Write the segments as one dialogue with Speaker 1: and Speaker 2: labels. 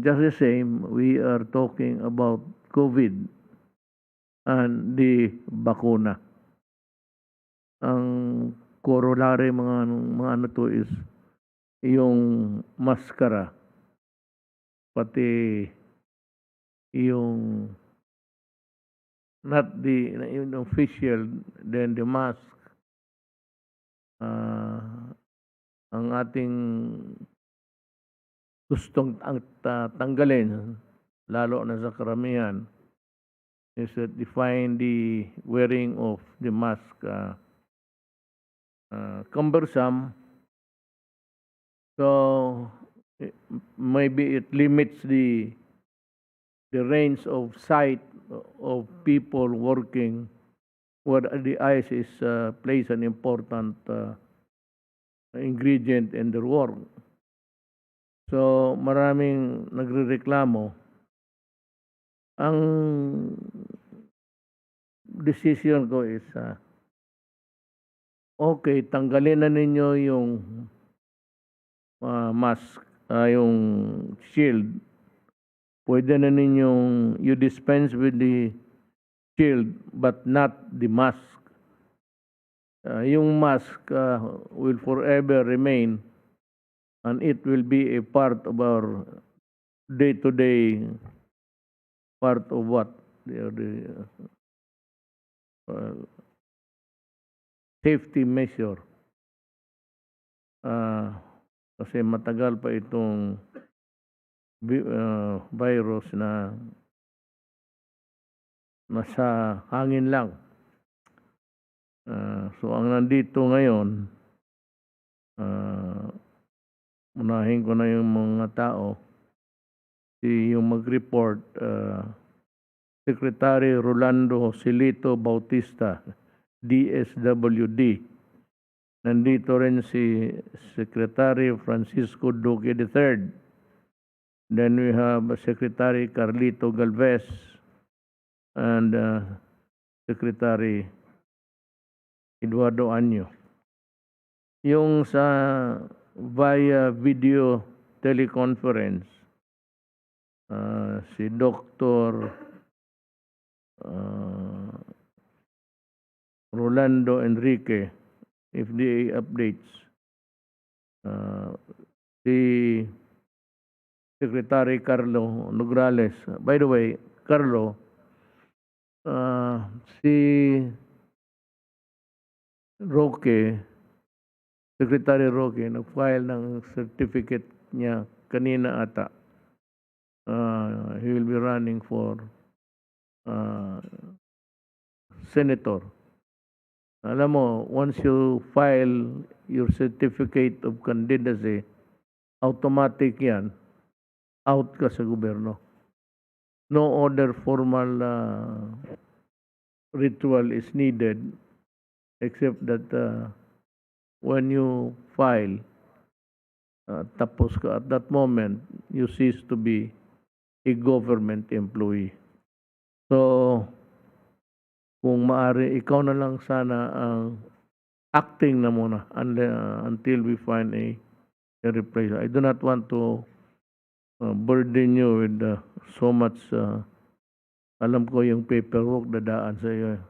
Speaker 1: just the same, we are talking about COVID and the bakuna. Ang corollary mga ano to is yung maskara, pati yung not the yung official, then the mask, ang ating gustong tanggalin, lalo na sa karamihan, is that define the wearing of the mask cumbersome. So maybe it limits the range of sight of people working where the eyes is plays an important ingredient in their work. So maraming nagrereklamo. Ang decision ko is okay, tanggalin na ninyo yung mask, yung shield. Pwede na ninyong you dispense with the shield but not the mask. Yung mask will forever remain and it will be a part of our day-to-day part of what the safety measure. Kasi matagal pa itong virus na nasa hangin lang. So ang nandito ngayon, unahin ko na yung mga tao, yung mag-report, Secretary Rolando Silito Bautista, DSWD. Nandito rin si Secretary Francisco Duque III. Then we have Secretary Carlito Galvez and Secretary Eduardo Anyo. Yung sa via video teleconference, si Dr. Rolando Enrique, FDA updates, si Secretary Carlo Nograles. By the way, Carlo, si Roque, Secretary Roque, nag-file ng certificate niya kanina ata. He will be running for senator. Alam mo, once you file your certificate of candidacy, automatic yan, out ka sa gobyerno. No other formal ritual is needed except that when you file, tapos ka at that moment, you cease to be a government employee. So, kung maaari, ikaw na lang sana ang acting na muna until we find a replacement. I do not want to burden you with so much. Alam ko yung paperwork dadaan sa iyo.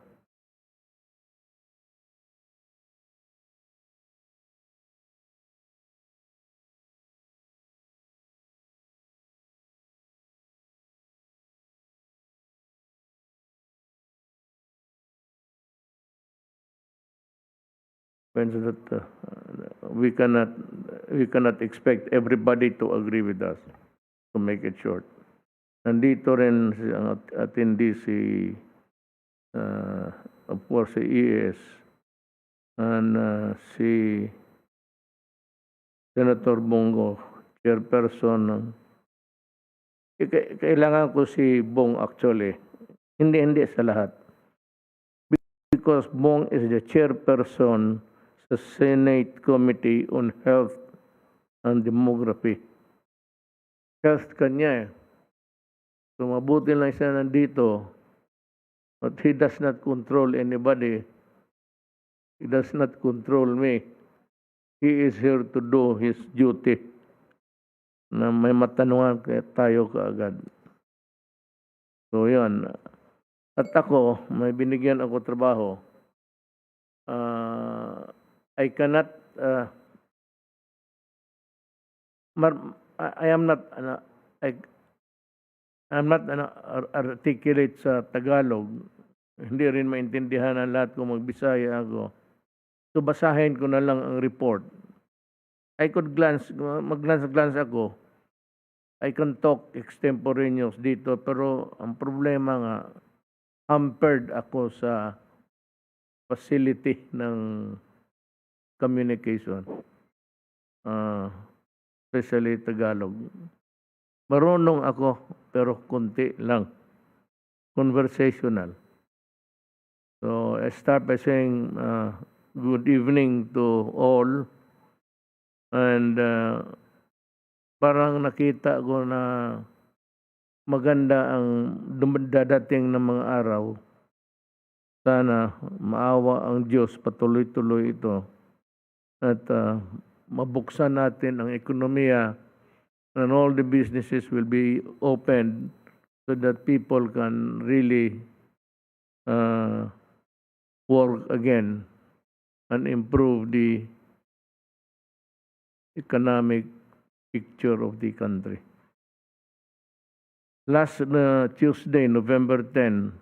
Speaker 1: That we cannot expect everybody to agree with us, to make it short. Nandito rin ang attendee si of course si ES and si Senator Bongo, chairperson ng kailangan ko si Bong actually. Hindi sa lahat. Because Bong is the chairperson sa Senate Committee on Health and Demography. Health kanya eh. So mabuti lang siya nandito. But he does not control anybody. He does not control me. He is here to do his duty. na may matanungan tayo kaagad. So, yun. At ako, may binigyan ako trabaho. I cannot, I am not, I'm not articulate sa Tagalog. Hindi rin maintindihan ang lahat kung magbisaya ako. So, basahin ko na lang ang report. I could mag-glance ako. I can talk extemporaneous dito, pero ang problema nga, hampered ako sa facility ng communication. Especially Tagalog. Marunong ako, pero konti lang. Conversational. So, I start by saying, good evening to all. And parang nakita ko na maganda ang dadating ng mga araw. Sana maawa ang Diyos, patuloy-tuloy ito. At mabuksan natin ang ekonomiya and all the businesses will be opened so that people can really work again and improve the economic picture of the country. Last Tuesday, November 10,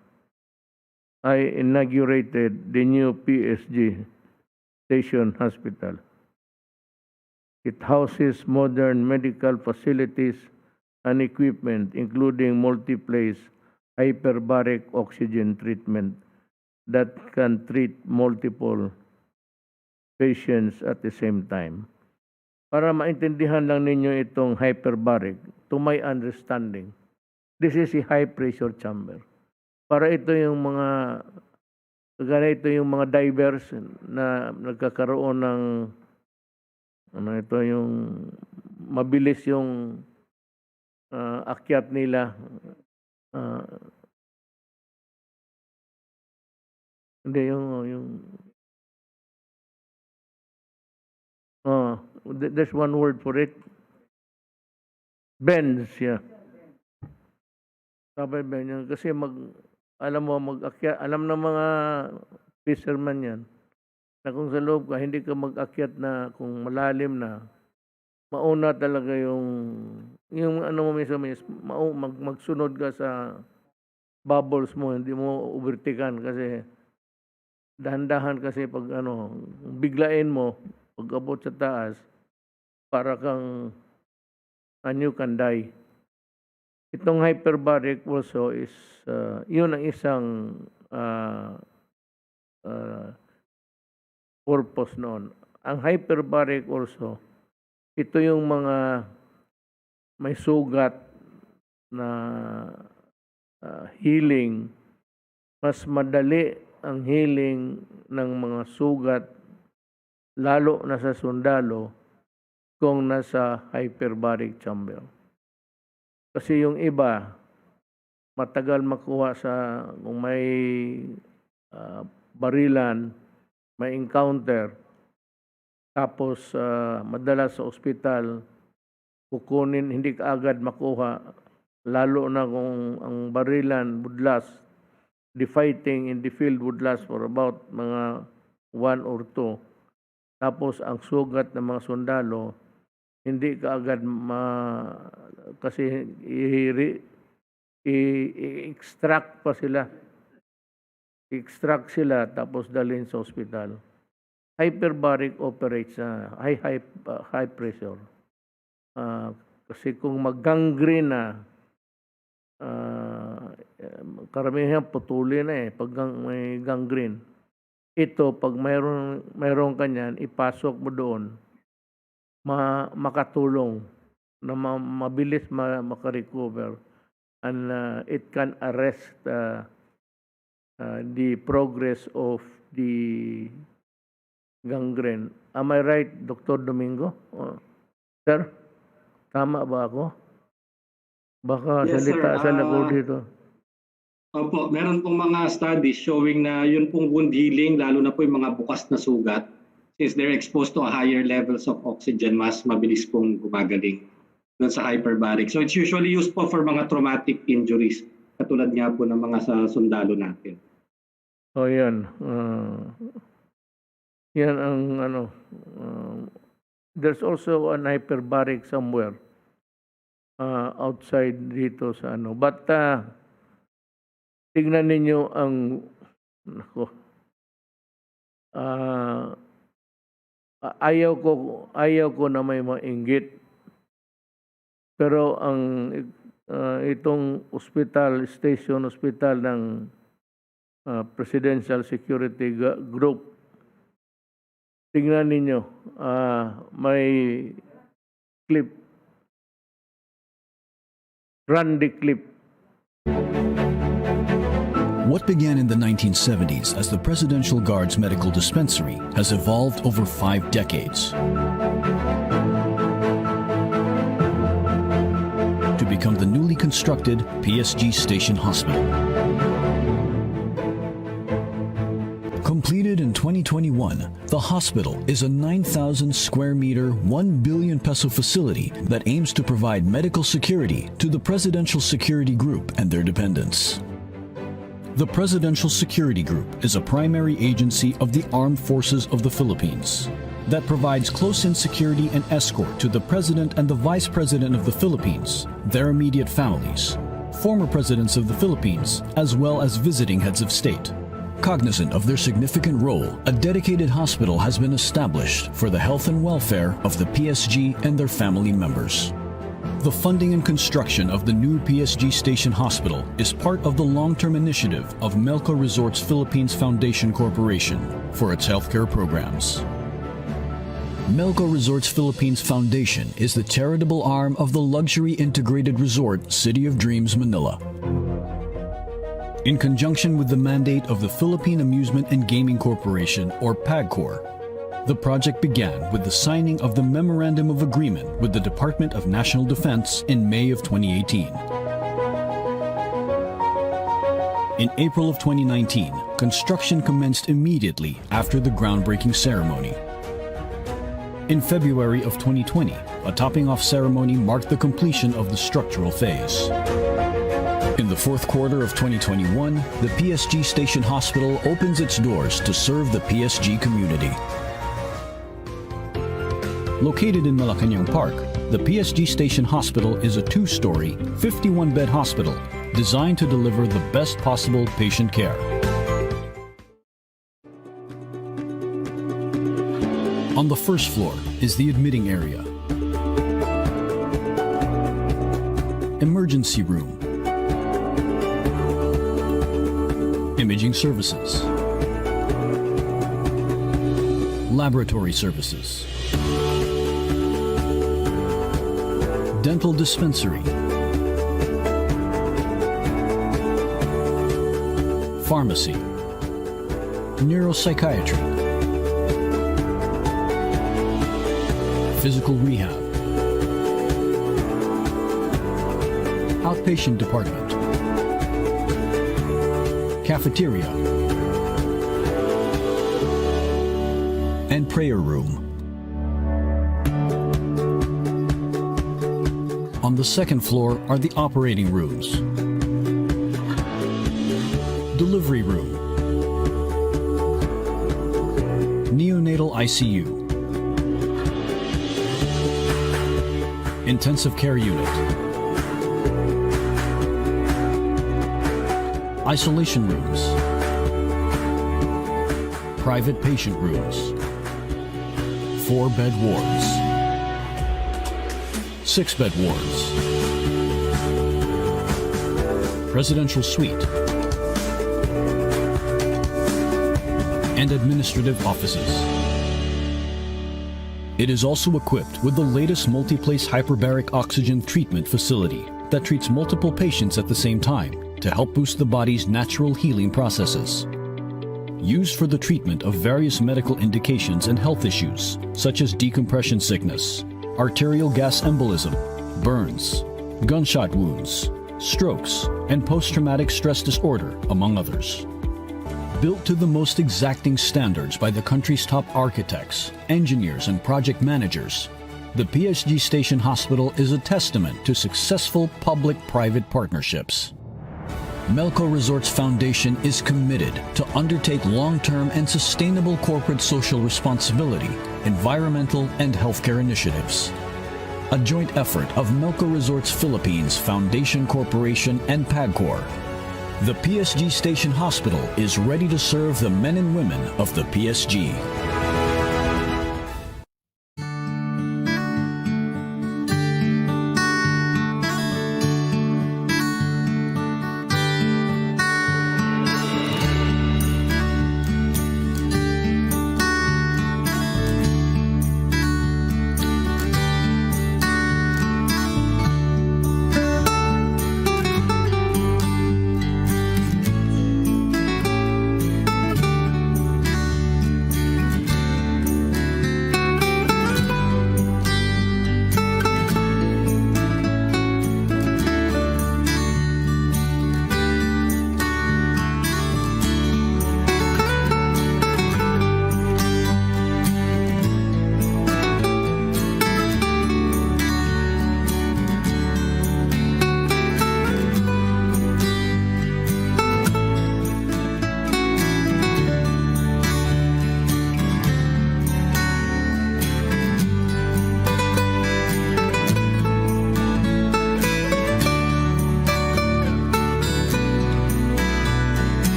Speaker 1: I inaugurated the new PSG Station Hospital. It houses modern medical facilities and equipment, including multi-place hyperbaric oxygen treatment that can treat multiple patients at the same time. Para maintindihan lang ninyo itong hyperbaric, to my understanding, this is a high-pressure chamber. Para ito yung mga divers na nagkakaroon ng yung mabilis yung akyat nila. Hindi there's one word for it. Bends, yeah. Sabi ba niya, kasi alam ng mga fisherman yan, na kung sa loob ka, hindi ka mag-akyat na kung malalim na, mauna talaga yung ano mo minsan, magsunod ka sa bubbles mo, hindi mo overtaken kasi dahan-dahan kasi pag biglain mo, pag abot sa taas, para kang you can die. Itong hyperbaric also is, yun ang isang purpose noon. Ang hyperbaric also, ito yung mga may sugat na healing. Mas madali ang healing ng mga sugat, lalo na sa sundalo, kung nasa hyperbaric chamber. Kasi yung iba, matagal makuha kung may barilan, may encounter, tapos madalas sa ospital, kukunin, hindi ka agad makuha, lalo na kung ang barilan would last, the fighting in the field would last for about mga 1 or 2. Tapos ang sugat ng mga sundalo, hindi ka agad kasi i-extract pa sila. I-extract sila tapos dalhin sa ospital. Hyperbaric operates high pressure. Kasi kung mag-gangrene na, karamihan putulin na pag may gangrene. Ito, pag mayroon kanyan, ipasok mo doon, makatulong na mabilis makarecover, and it can arrest the progress of the gangrene. Am I right, Dr. Domingo? Sir, tama ba ako? Baka
Speaker 2: yes,
Speaker 1: salita sa lago dito.
Speaker 2: Opo, meron pong mga studies showing na yun pong wound healing, lalo na po yung mga bukas na sugat, since they're exposed to higher levels of oxygen, mas mabilis pong gumagaling. dun sa hyperbaric. So it's usually used po for mga traumatic injuries, katulad nga po ng mga sa sundalo natin.
Speaker 1: So yan, yan ang there's also an hyperbaric somewhere outside dito sa but tignan ninyo ang ayaw ko na may mainggit, pero ang itong station hospital ng Presidential Security Group, tingnan ninyo, may clip, run the clip.
Speaker 3: What began in the 1970s as the Presidential Guard's Medical Dispensary has evolved over 5 decades to become the newly constructed PSG Station Hospital. Completed in 2021, the hospital is a 9,000 square meter, 1 billion peso facility that aims to provide medical security to the Presidential Security Group and their dependents. The Presidential Security Group is a primary agency of the Armed Forces of the Philippines that provides close-in security and escort to the President and the Vice President of the Philippines, their immediate families, former presidents of the Philippines, as well as visiting heads of state. Cognizant of their significant role, a dedicated hospital has been established for the health and welfare of the PSG and their family members. The funding and construction of the new PSG Station Hospital is part of the long-term initiative of Melco Resorts Philippines Foundation Corporation for its healthcare programs. Melco Resorts Philippines Foundation is the charitable arm of the luxury integrated resort City of Dreams, Manila. In conjunction with the mandate of the Philippine Amusement and Gaming Corporation, or PAGCOR, the project began with the signing of the Memorandum of Agreement with the Department of National Defense in May of 2018. In April of 2019, construction commenced immediately after the groundbreaking ceremony. In February of 2020, a topping-off ceremony marked the completion of the structural phase. In the fourth quarter of 2021, the PSG Station Hospital opens its doors to serve the PSG community. Located in Malacanang Park, the PSG Station Hospital is a 2-story, 51-bed hospital designed to deliver the best possible patient care. On the first floor is the admitting area, emergency room, imaging services, laboratory services, dental dispensary, pharmacy, neuropsychiatry, physical rehab, outpatient department, cafeteria, and prayer room. On the second floor are the operating rooms, delivery room, neonatal ICU, intensive care unit, isolation rooms, private patient rooms, 4-bed wards, 6-bed wards, presidential suite, and administrative offices. It is also equipped with the latest multi-place hyperbaric oxygen treatment facility that treats multiple patients at the same time to help boost the body's natural healing processes. Used for the treatment of various medical indications and health issues, such as decompression sickness, arterial gas embolism, burns, gunshot wounds, strokes, and post-traumatic stress disorder, among others. Built to the most exacting standards by the country's top architects, engineers, and project managers, The PSG Station Hospital is a testament to successful public-private partnerships. Melco Resorts Foundation is committed to undertake long-term and sustainable corporate social responsibility, environmental and healthcare initiatives. A joint effort of Melco Resorts Philippines Foundation Corporation and PAGCOR. The PSG Station Hospital is ready to serve the men and women of the PSG.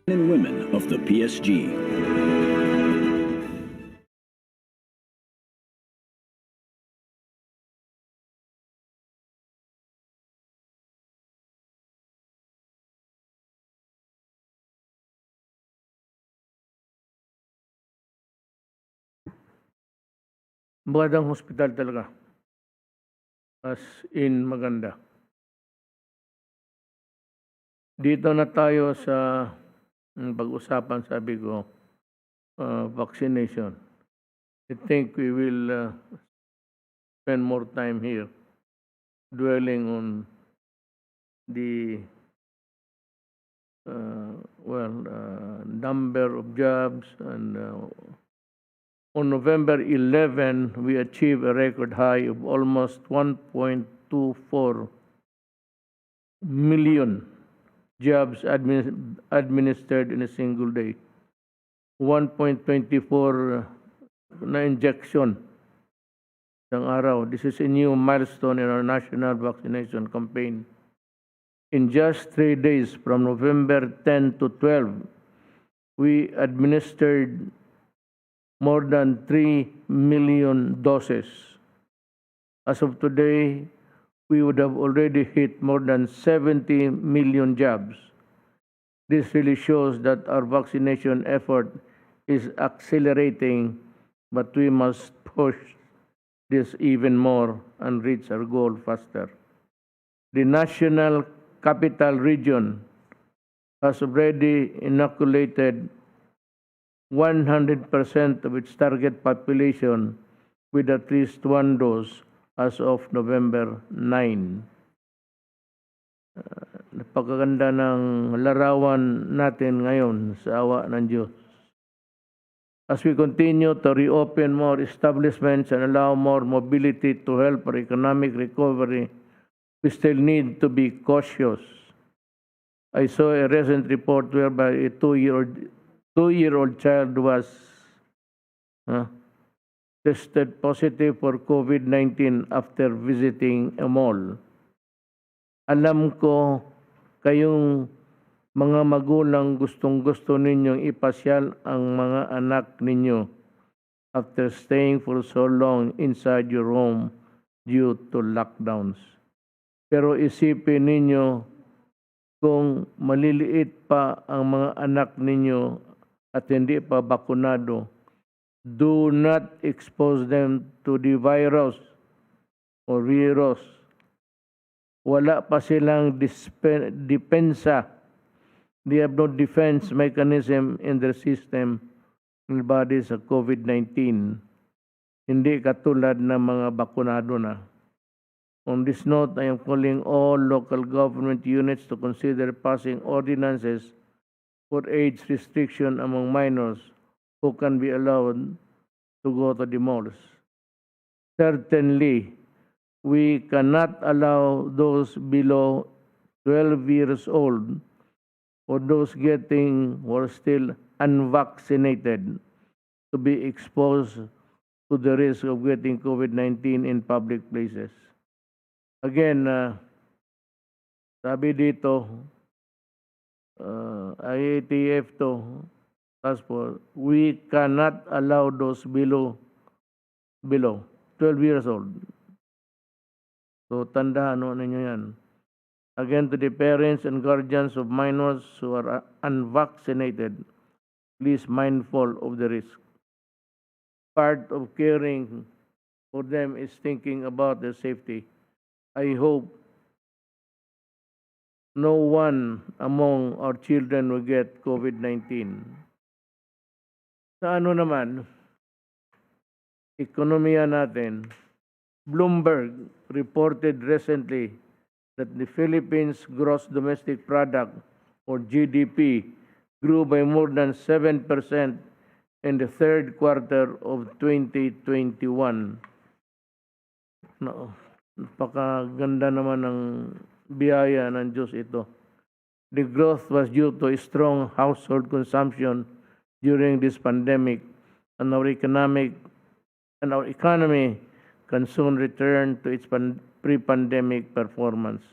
Speaker 3: And women of the PSG.
Speaker 1: Magandang hospital talaga. As in maganda. Dito na tayo sa pag-usapan, sabi ko, vaccination. I think we will spend more time here dwelling on the number of jobs, and on November 11, we achieved a record high of almost 1.24 million jobs administered in a single day. 1.24 na injection isang araw. This is a new milestone in our national vaccination campaign. In just 3 days, from November 10 to 12, we administered more than 3 million doses. As of today, we would have already hit more than 70 million jobs. This really shows that our vaccination effort is accelerating, but we must push this even more and reach our goal faster. The National Capital Region has already inoculated 100% of its target population with at least one dose as of November 9. pagkaganda ng larawan natin ngayon sa awa ng Diyos. As we continue to reopen more establishments and allow more mobility to help our economic recovery, we still need to be cautious. I saw a recent report whereby a two-year-old child was tested positive for COVID-19 after visiting a mall. Alam ko kayong mga magulang gustong-gusto ninyong ipasyal ang mga anak ninyo after staying for so long inside your home due to lockdowns. Pero isipin ninyo kung maliliit pa ang mga anak ninyo at hindi pa bakunado, do not expose them to the virus or virus. Wala pa silang depensa. They have no defense mechanism in their system in bodies sa COVID-19. Hindi katulad ng mga bakunado na. On this note, I am calling all local government units to consider passing ordinances for age restriction among minors who can be allowed to go to the malls. Certainly, we cannot allow those below 12 years old or those getting or still unvaccinated to be exposed to the risk of getting COVID-19 in public places. Again, sabi dito, IATF to, task force, we cannot allow those below 12 years old. So, tandaan ninyo yan. Again, to the parents and guardians of minors who are unvaccinated, please mindful of the risk. Part of caring for them is thinking about their safety. I hope no one among our children will get COVID-19. Sa ano naman, ekonomiya natin, Bloomberg reported recently that the Philippines' gross domestic product, or GDP, grew by more than 7% in the third quarter of 2021. No, napakaganda naman ng biyaya ng Diyos ito. The growth was due to strong household consumption during this pandemic, and our economy can soon return to its pre-pandemic performance.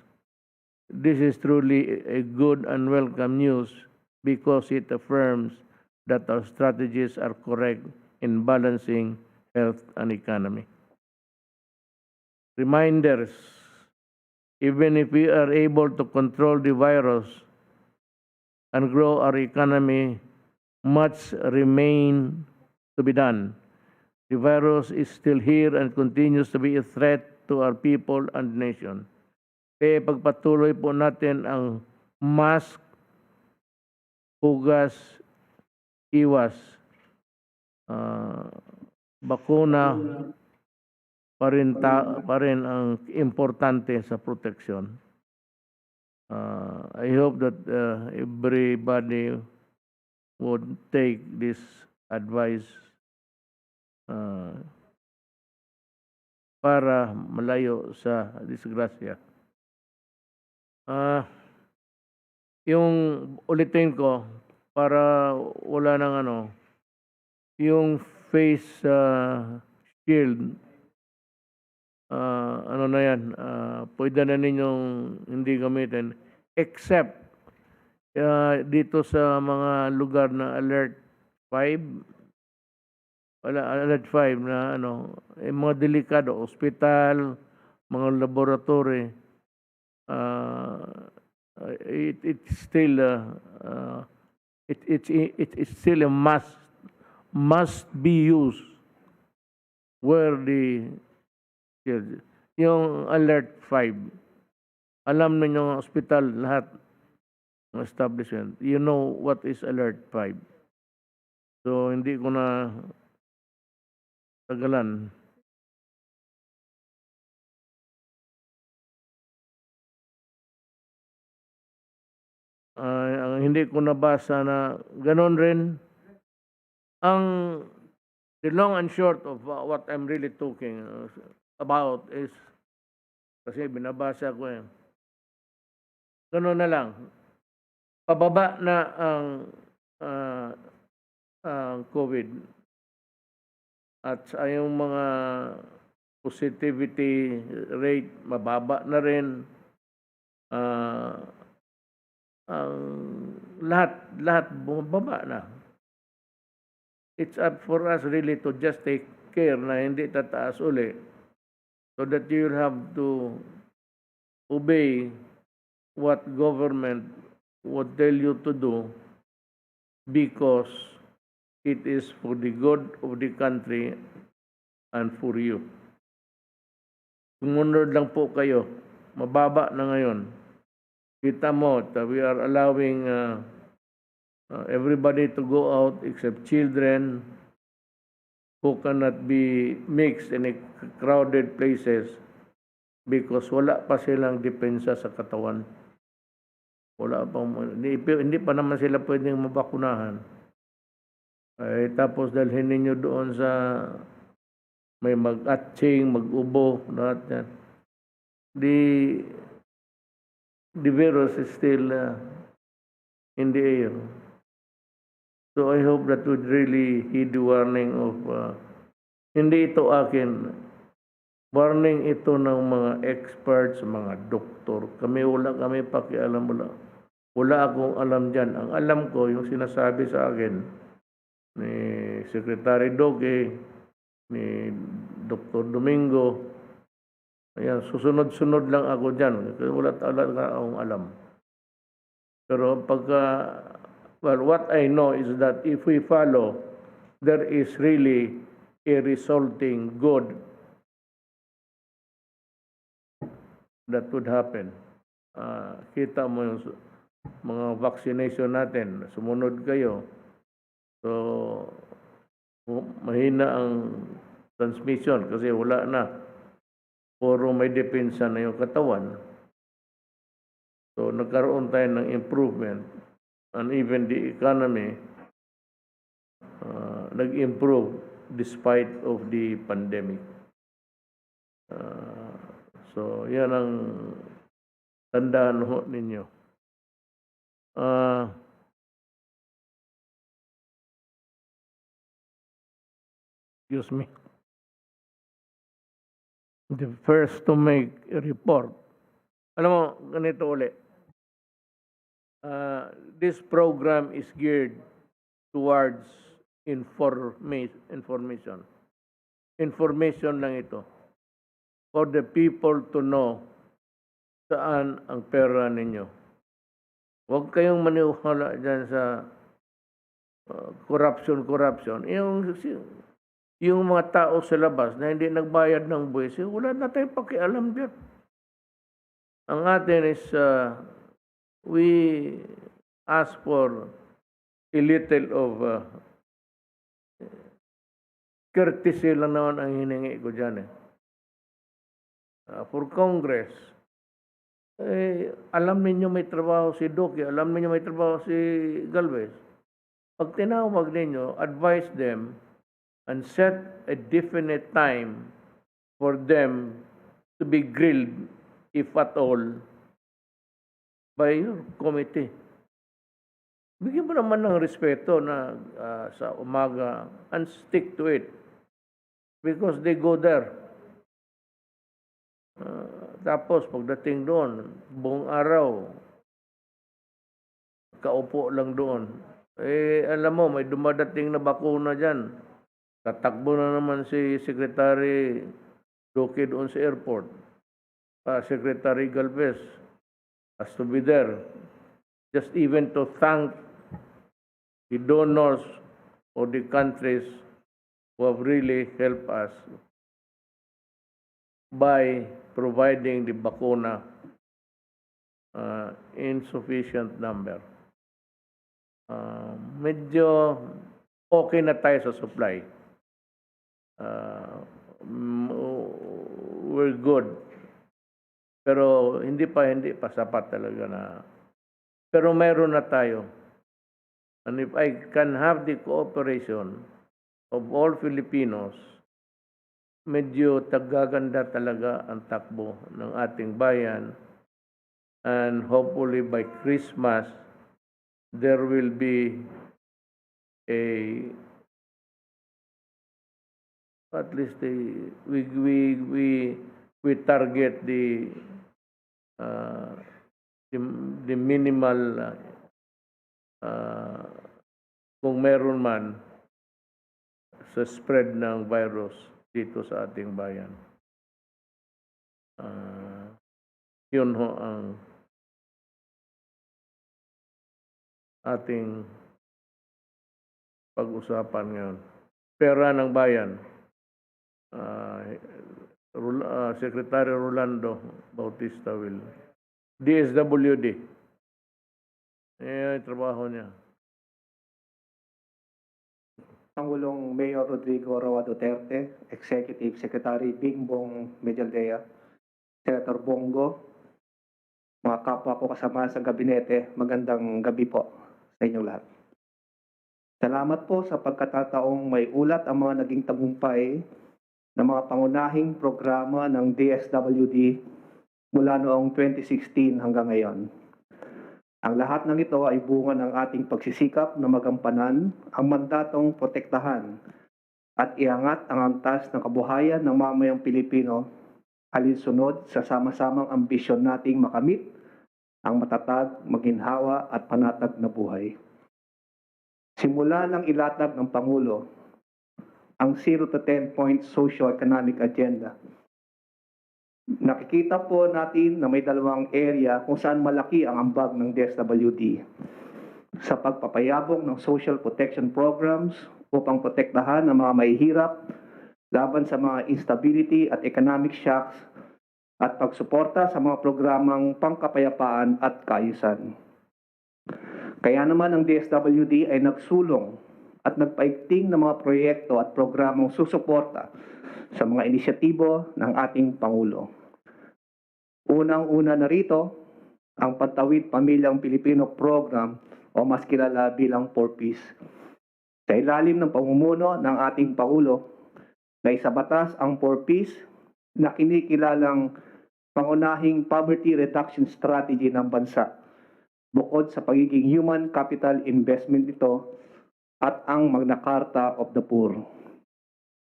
Speaker 1: This is truly a good and welcome news because it affirms that our strategies are correct in balancing health and economy. Reminders, even if we are able to control the virus and grow our economy, much remain to be done. The virus is still here and continues to be a threat to our people and nation. Kaya pagpatuloy po natin ang mask, hugas, iwas, bakuna, pa rin ang importante sa proteksyon. I hope that everybody would take this advice para malayo sa disgrasya. Yung ulitin ko para wala nang yung face shield, ano na yan, pwede na ninyong hindi gamitin except dito sa mga lugar na alert 5, alert 5 na mga delikado, ospital, mga laboratory, it's still it's still a must be used where yung alert 5. Alam niyo ng ospital lahat ng establishment. You know what is alert 5. So hindi ko na tagalan. ang hindi ko nabasa na gano'n rin. Ang the long and short of what I'm really talking about is, kasi binabasa ko eh, gano'n na lang, pababa na ah, ang COVID at yung mga positivity rate mababa na rin. Ang lahat bumababa na. It's up for us really to just take care na hindi tataas uli, so that you'll have to obey what government would tell you to do, because it is for the good of the country and for you. Sumunod lang po kayo. Mababa na ngayon. Kita mo, we are allowing everybody to go out except children who cannot be mixed in crowded places because wala pa silang depensa sa katawan. Wala pa, hindi pa naman sila pwedeng mabakunahan. Tapos dalhin ninyo doon sa may mag-atching, mag-ubo, lahat yan. The virus is still in the air. So I hope that would really heed the warning of, hindi ito akin, warning ito ng mga experts, mga doktor. Wala kami pakialam, wala akong alam dyan. Ang alam ko, yung sinasabi sa akin ni Secretary Doge, ni Dr. Domingo, ayan, susunod-sunod lang ako dyan. Wala talaga akong alam. Pero what I know is that if we follow, there is really a resulting good that would happen. Kita mo yung mga vaccination natin, sumunod kayo. So, mahina ang transmission kasi wala na. Puro may depensa na yung katawan. So, nagkaroon tayo ng improvement. And even the economy nag-improve despite of the pandemic. So, yan ang tandaan ho ninyo. Excuse me. The first to make a report. Alam mo, ganito ulit. This program is geared towards information. Information lang ito. For the people to know saan ang pera ninyo. Huwag kayong maniwala dyan sa corruption. Yung mga tao sa labas na hindi nagbayad ng buwis, wala na tayong pakialam dyan. Ang atin is, we ask for a little of courtesy lang naman ang hiningi ko dyan. For Congress, alam ninyo may trabaho si Duque, alam ninyo may trabaho si Galvez. Pag tinawag ninyo, advise them and set a definite time for them to be grilled, if at all, by your committee. Bigyan mo naman ng respeto na sa umaga and stick to it because they go there. Tapos pagdating doon, buong araw, kaupo lang doon. Alam mo, may dumadating na bakuna dyan. Tatakbo na naman si Secretary Duque doon sa airport. Secretary Galvez has to be there. Just even to thank the donors or the countries who have really helped us by providing the bakuna in sufficient number. Medyo okay na tayo sa supply. We're good. Pero hindi pa sapat talaga na Pero mayroon na tayo. And if I can have the cooperation of all Filipinos, medyo tagaganda talaga ang takbo ng ating bayan. And hopefully by Christmas, there will be at least we target the minimal kung meron man sa spread ng virus dito sa ating bayan. Yun ho ang ating pag-usapan ngayon. Pera ng bayan. Secretary Rolando Bautista will. DSWD. Trabaho niya.
Speaker 4: Pangulong Mayor Rodrigo Roa Duterte, Executive Secretary Bingbong Medialdea, Senator Bongo, mga kapwa ko kasama sa gabinete, magandang gabi po sa inyong lahat. Salamat po sa pagkatataong may ulat ang mga naging tagumpay ng mga pangunahing programa ng DSWD mula noong 2016 hanggang ngayon. Ang lahat ng ito ay bunga ng ating pagsisikap na magampanan ang mandatong protektahan at iangat ang antas ng kabuhayan ng mamayang Pilipino alinsunod sa sama-samang ambisyon nating makamit ang matatag, maginhawa at panatag na buhay. Simula ng ilatag ng Pangulo ang 0 to 10 point socio-economic agenda. Nakikita po natin na may dalawang area kung saan malaki ang ambag ng DSWD sa pagpapayabong ng social protection programs upang protektahan ang mga mahihirap laban sa mga instability at economic shocks at pagsuporta sa mga programang pangkapayapaan at kaayusan. Kaya naman ang DSWD ay nagsulong at nagpaigting ng mga proyekto at programang susuporta sa mga inisyatibo ng ating Pangulo. Unang-una na rito, ang Pantawid Pamilyang Pilipino Program o mas kilala bilang 4Ps. Sa ilalim ng pamumuno ng ating Pangulo, na isabatas ang 4Ps na kinikilalang pangunahing poverty reduction strategy ng bansa, bukod sa pagiging human capital investment nito at ang Magna Carta of the Poor.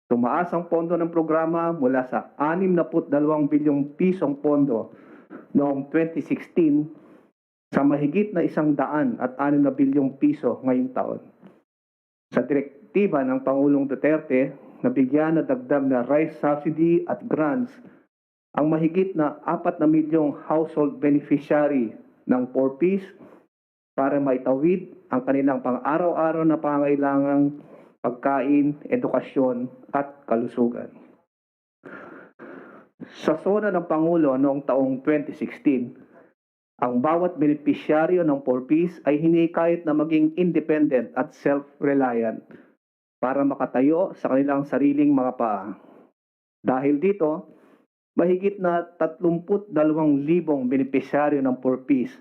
Speaker 4: Tumaas ang pondo ng programa mula sa 62 bilyong pisong pondo noong 2016 sa mahigit na 106 na bilyong piso ngayong taon. Sa direktiba ng Pangulong Duterte, nabigyan na dagdag na rice subsidy at grants ang mahigit na 4 na milyong household beneficiary ng 4Ps para maitawid ang kanilang pang-araw-araw na pangangailangang pagkain, edukasyon at kalusugan. Sa sona ng Pangulo noong taong 2016, ang bawat benepisyaryo ng 4Ps ay hinikayat na maging independent at self-reliant para makatayo sa kanilang sariling mga paa. Dahil dito, mahigit na 32,000 benepisyaryo ng 4Ps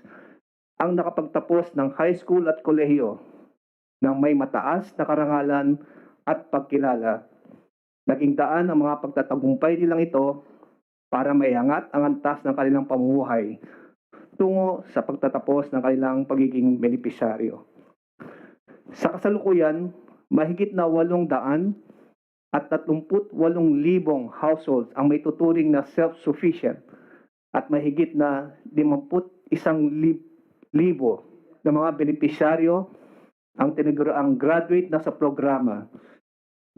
Speaker 4: ang nakapagtapos ng high school at kolehiyo ng may mataas na karangalan at pagkilala. Naging daan ang mga pagtatagumpay nilang ito para maiangat ang antas ng kanilang pamumuhay tungo sa pagtatapos ng kanilang pagiging benepisyaryo. Sa kasalukuyan, mahigit na 838,000 households ang may tuturing na self-sufficient at mahigit na 51,000 na mga benepisyaryo ang tinaguraang graduate na sa programa.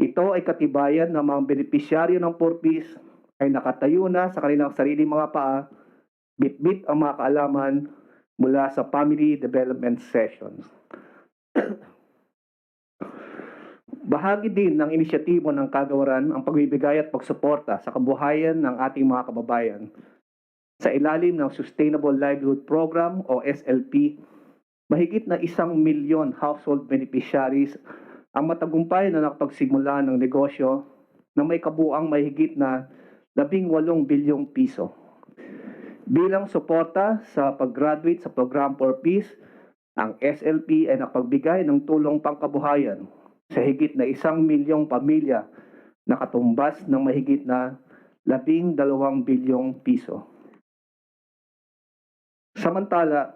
Speaker 4: Ito ay katibayan ng mga benepisyaryo ng 4Ps ay nakatayo na sa kanilang sariling mga paa, bitbit ang mga kaalaman mula sa family development sessions. Bahagi din ng inisyatibo ng kagawaran ang pagbibigay at pagsuporta sa kabuhayan ng ating mga kababayan. Sa ilalim ng Sustainable Livelihood Program o SLP, mahigit na 1 milyon household beneficiaries ang matagumpay na nakapagsimula ng negosyo na may kabuuang mahigit na 18 bilyong piso. Bilang suporta sa pag-graduate sa program 4Ps, Ang SLP ay nakapagbigay ng tulong pangkabuhayan sa higit na 1 milyong pamilya na katumbas ng mahigit na 12 bilyong piso. Samantala,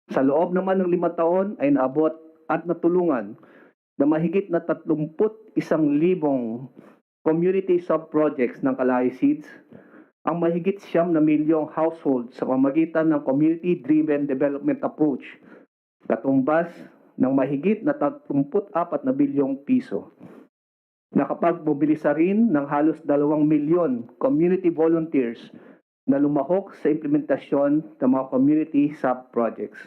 Speaker 4: sa loob naman ng 5 taon ay naabot at natulungan na mahigit na 31,000 community sub-projects ng Kalay Seeds ang mahigit 9 milyong household sa pamamagitan ng community-driven development approach, katumbas ng mahigit na 34 na bilyong piso. Nakapagmobilisa rin ng halos 2 milyon community volunteers na lumahok sa implementasyon ng mga community sub-projects.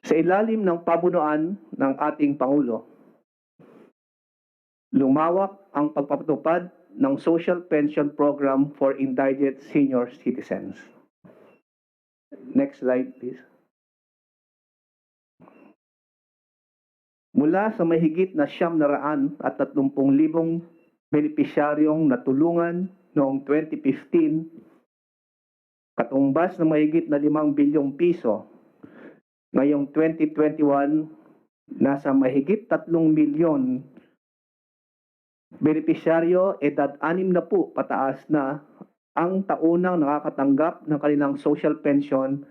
Speaker 4: Sa ilalim ng pamunuan ng ating Pangulo, lumawak ang pagpapatupad ng Social Pension Program for Indigent Senior Citizens. Next slide, please. Mula sa mahigit na 930,000 benepisyaryong natulungan noong 2015, katumbas ng mahigit na 5 bilyong piso, ngayong 2021, nasa mahigit 3 milyon benepisyaryo edad 60 pataas na ang taunang nakakatanggap ng kanilang social pension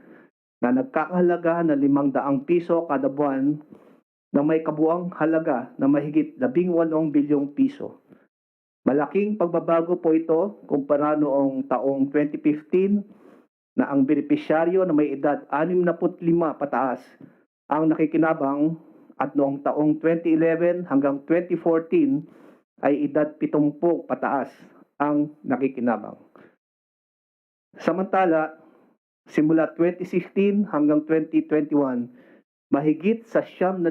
Speaker 4: na nagkakahalaga na 500 piso kada buwan na may kabuang halaga na mahigit 18 bilyong piso. Malaking pagbabago po ito kumpara noong taong 2015 na ang benepisyaryo na may edad 65 pataas ang nakikinabang at noong taong 2011 hanggang 2014 ay edad 70 pataas ang nakikinabang. Samantala, simula 2016 hanggang 2021, mahigit sa 9,000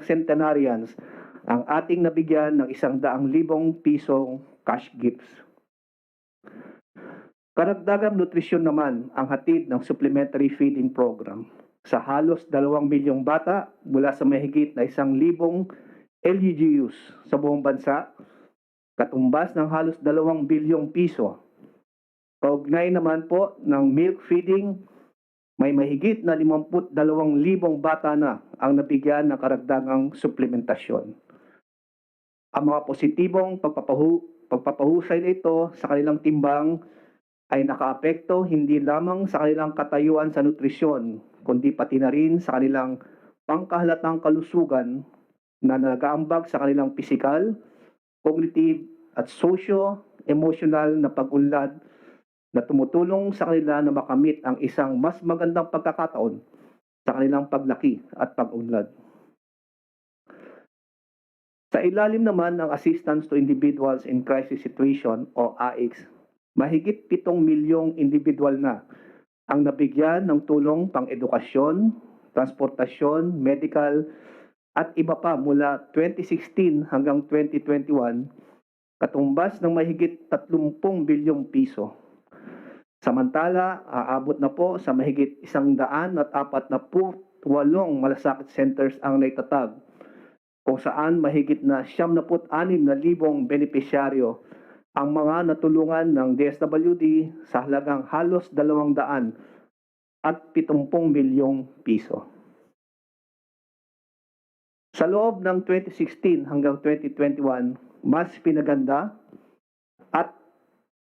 Speaker 4: centenarians ang ating nabigyan ng 100,000 pisong cash gifts. Karagdagang nutrisyon naman ang hatid ng supplementary feeding program sa halos 2 milyong bata mula sa mahigit na 1,000 LGUs sa buong bansa, katumbas ng halos 2 bilyong piso. Kaugnay naman po ng milk feeding, may mahigit na 52,000 bata na ang nabigyan ng karagdagang suplementasyon. Ang mga positibong pagpapahusay na ito sa kanilang timbang ay nakaapekto hindi lamang sa kanilang katayuan sa nutrisyon, kundi pati na rin sa kanilang pangkahalatang kalusugan na nag-aambag sa kanilang pisikal, cognitive at socio-emotional na pag-unlad na tumutulong sa kanila na makamit ang isang mas magandang pagkakataon sa kanilang paglaki at pag-unlad. Sa ilalim naman ng Assistance to Individuals in Crisis Situation o AICS, mahigit 7 milyong individual na ang nabigyan ng tulong pang-edukasyon, transportasyon, medical at iba pa mula 2016 hanggang 2021, katumbas ng mahigit 30 bilyong piso. Samantala, aabot na po sa mahigit 148 malasakit centers ang naitatag, kung saan mahigit na 76,000 benepisyaryo ang mga natulungan ng DSWD sa halagang halos 270 milyong piso. Sa loob ng 2016 hanggang 2021, mas pinaganda at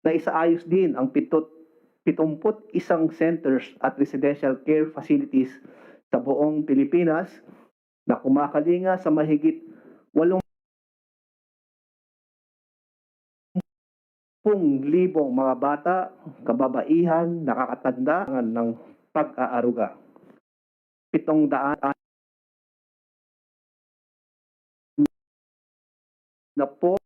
Speaker 4: naisaayos din ang 71 centers at residential care facilities sa buong Pilipinas na kumakalinga sa mahigit 80,000 mga bata, kababaihan, nakakatanda ng pag-aaruga. 700 na po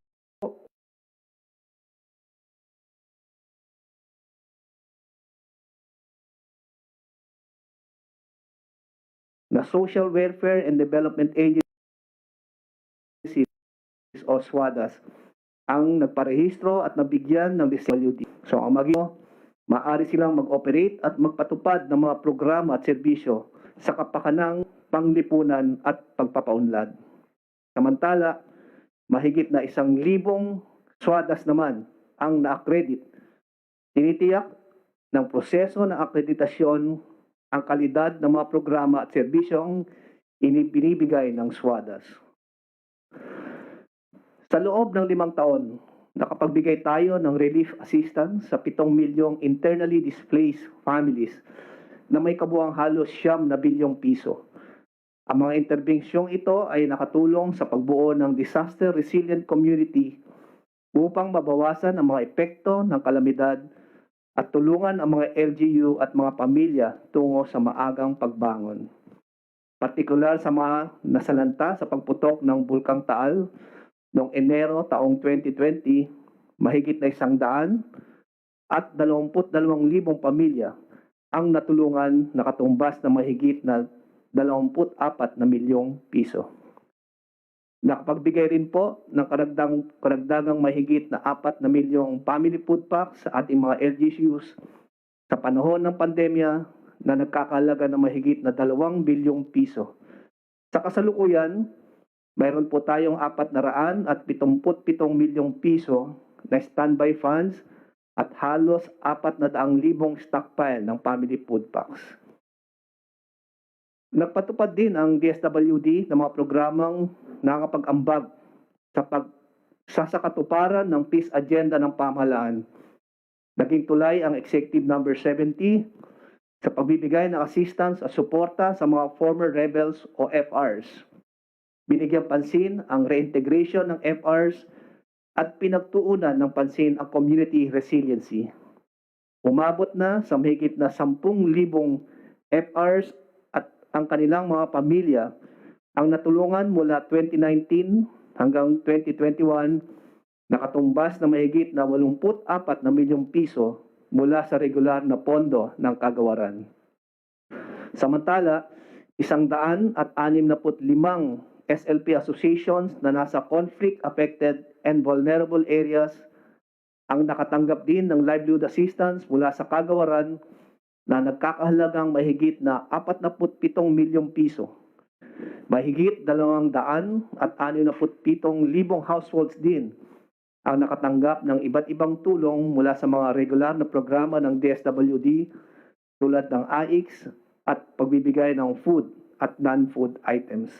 Speaker 4: na Social Welfare and Development Agencies o SWADAS ang nagparehistro at nabigyan ng DZXL. So ang maaari silang mag-operate at magpatupad ng mga programa at serbisyo sa kapakanang panglipunan at pagpapaunlad. Samantala, mahigit na 1,000 SWADAS naman ang na-accredit. Tinitiyak ng proseso ng akreditasyon ang kalidad ng mga programa at serbisyong binibigay ng SWADAS. Sa loob ng 5 taon, nakapagbigay tayo ng relief assistance sa 7 milyong internally displaced families na may kabuuang halos 9 bilyong piso. Ang mga interbensyong ito ay nakatulong sa pagbuo ng disaster resilient community upang mabawasan ang mga epekto ng kalamidad at tulungan ang mga LGU at mga pamilya tungo sa maagang pagbangon. Partikular sa mga nasalanta sa pagputok ng Bulkang Taal noong Enero taong 2020, mahigit na 100 at 22,000 pamilya ang natulungan na katumbas na mahigit na 24 na milyong piso. Nakapagbigay rin po ng karagdagang mahigit na 4 na milyong family food packs sa ating mga LGUs sa panahon ng pandemya na nagkakahalaga ng mahigit na 2 bilyong piso. Sa kasalukuyan, mayroon po tayong 477 milyong piso na standby funds at halos 400,000 stockpile ng family food packs. Nagpatupad din ang DSWD ng mga programang nakakapag-ambag sa katuparan ng peace agenda ng pamahalaan. Naging tulay ang Executive Number 70 sa pagbibigay ng assistance at suporta sa mga former rebels o FRs. Binigyang pansin ang reintegration ng FRs at pinagtuunan ng pansin ang community resiliency. Umabot na sa mahigit na 10,000 FRs at ang kanilang mga pamilya ang natulungan mula 2019 hanggang 2021 nakatumbas na mahigit na 84 na milyong piso mula sa regular na pondo ng kagawaran. Samantala, 165 SLP associations na nasa conflict-affected and vulnerable areas ang nakatanggap din ng livelihood assistance mula sa kagawaran na nagkakahalagang mahigit na 47 milyong piso. Mahigit 267,000 households din ang nakatanggap ng iba't ibang tulong mula sa mga regular na programa ng DSWD tulad ng AIX at pagbibigay ng food at non-food items.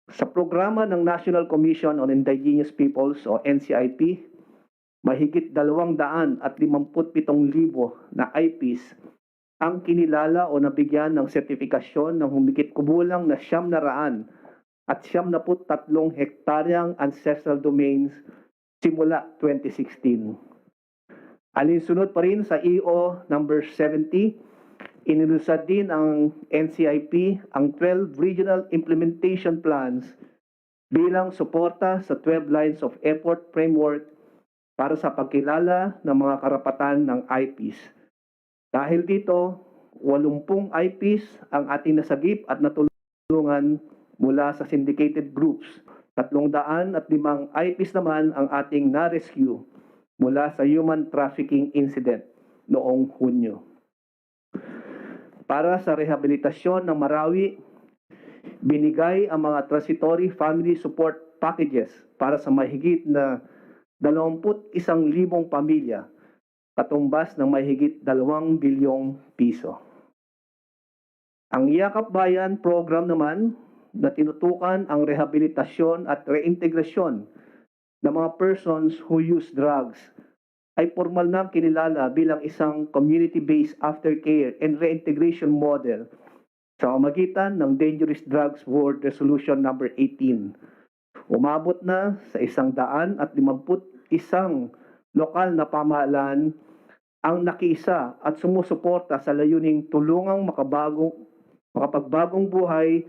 Speaker 4: Sa programa ng National Commission on Indigenous Peoples o NCIP, mahigit 257,000 na IPs ang kinilala o nabigyan ng sertifikasyon ng humigit kumulang na 900 at 73 hektaryang ancestral domains simula 2016. Alinsunod pa rin sa EO number 70, inilusad din ang NCIP ang 12 regional implementation plans bilang suporta sa 12 lines of effort framework para sa pagkilala ng mga karapatan ng IPs. Dahil dito, 80 IPs ang ating nasagip at natulungan mula sa syndicated groups. 305 IPs naman ang ating na-rescue mula sa human trafficking incident noong Hunyo. Para sa rehabilitasyon ng Marawi, binigay ang mga transitory family support packages para sa mahigit na 21,000 pamilya, katumbas ng mahigit 2 bilyong piso. Ang Yakap Bayan program naman na tinutukan ang rehabilitasyon at reintegrasyon ng mga persons who use drugs ay formal na kinilala bilang isang community-based aftercare and reintegration model sa pamamagitan ng Dangerous Drugs World Resolution number 18. Umabot na sa 151 lokal na pamahalaan ang nakiisa at sumusuporta sa layuning tulungang makapagbagong buhay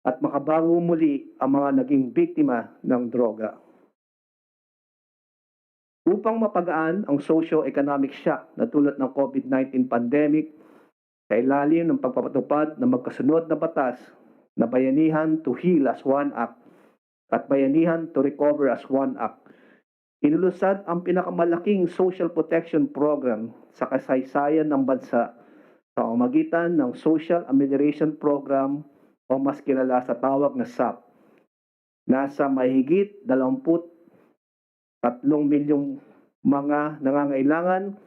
Speaker 4: at makabago muli ang mga naging biktima ng droga. Upang mapagaan ang socio-economic shock na tulad ng COVID-19 pandemic, sa ilalim ng pagpapatupad ng magkasunod na batas na Bayanihan to Heal as One Act at Bayanihan to Recover as One Act, inilusad ang pinakamalaking social protection program sa kasaysayan ng bansa sa pamamagitan ng Social Amelioration Program o mas kilala sa tawag na SAP. Nasa mahigit 23 milyong mga nangangailangan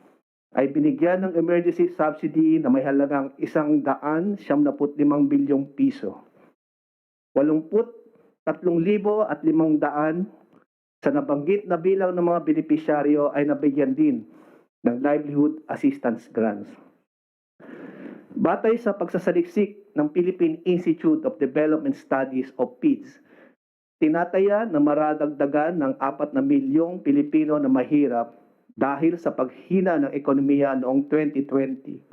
Speaker 4: ay binigyan ng emergency subsidy na may halagang 175 bilyong piso. 83,500 sa nabanggit na bilang ng mga benepisyaryo ay nabigyan din ng livelihood assistance grants. Batay sa pagsasaliksik ng Philippine Institute of Development Studies o PIDS, tinataya na maradagdagan ng 4 na milyong Pilipino na mahirap dahil sa paghina ng ekonomiya noong 2020.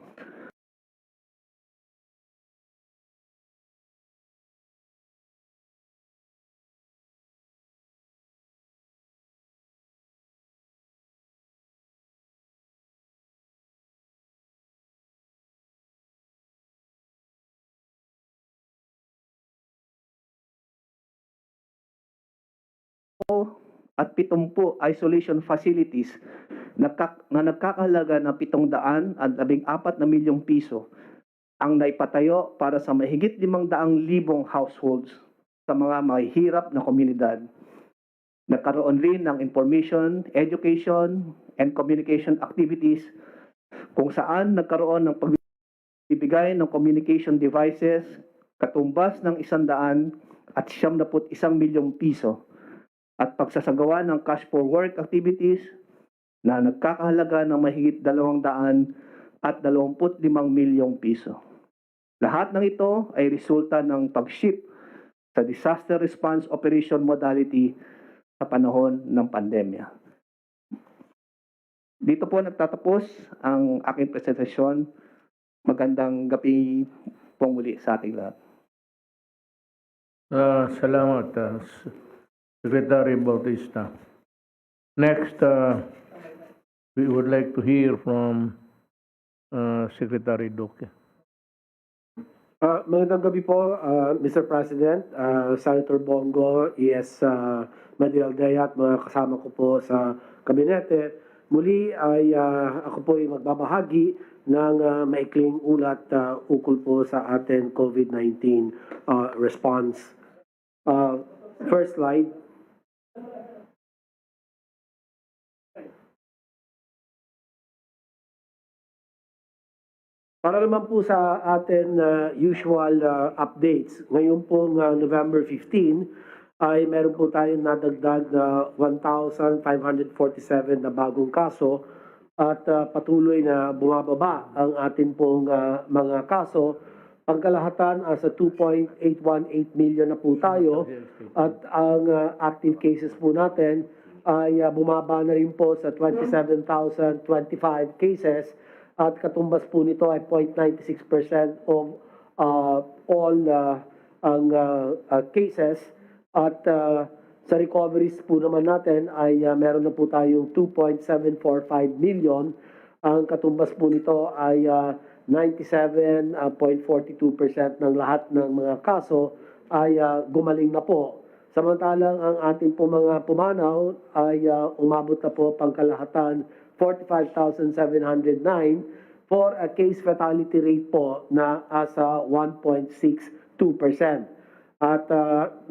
Speaker 4: At 70 isolation facilities na nagkakahalaga ng 714 na milyong piso ang naipatayo para sa mahigit 500,000 households sa mga mahihirap na komunidad. Nagkaroon rin ng information, education, and communication activities kung saan nagkaroon ng pagbibigay ng communication devices katumbas ng 171 milyong piso at pagsasagawa ng cash for work activities na nagkakahalaga ng mahigit 225 milyong piso. Lahat ng ito ay resulta ng pag-shift sa disaster response operation modality sa panahon ng pandemya. Dito po nagtatapos ang aking presentasyon. Magandang gabi po muli sa ating lahat.
Speaker 1: Salamat, Secretary Bautista. Next, we would like to hear from Secretary Duque.
Speaker 5: Magandang gabi po, Mr. President, Senator Bongo, ES Medialdea at mga kasama ko po sa kabinete. Muli ay ako po ay magbabahagi ng maikling ulat ukol po sa ating COVID-19 response. First slide. Para naman po sa atin usual updates, ngayon pong November 15 ay meron po tayong nadagdag na 1,547 na bagong kaso at patuloy na bumababa ang atin pong mga kaso. Pangkalahatan sa 2.818 million na po tayo at ang active cases po natin ay bumaba na rin po sa 27,025 cases. At katumbas po nito ay 0.96% of all ang cases. At sa recoveries po naman natin ay meron na po tayong 2.745 million. Ang katumbas po nito ay 97.42% ng lahat ng mga kaso ay gumaling na po. Samantalang ang ating po mga pumanaw ay umabot na po pangkalahatan 45,709 for a case fatality rate po na asa 1.62%. At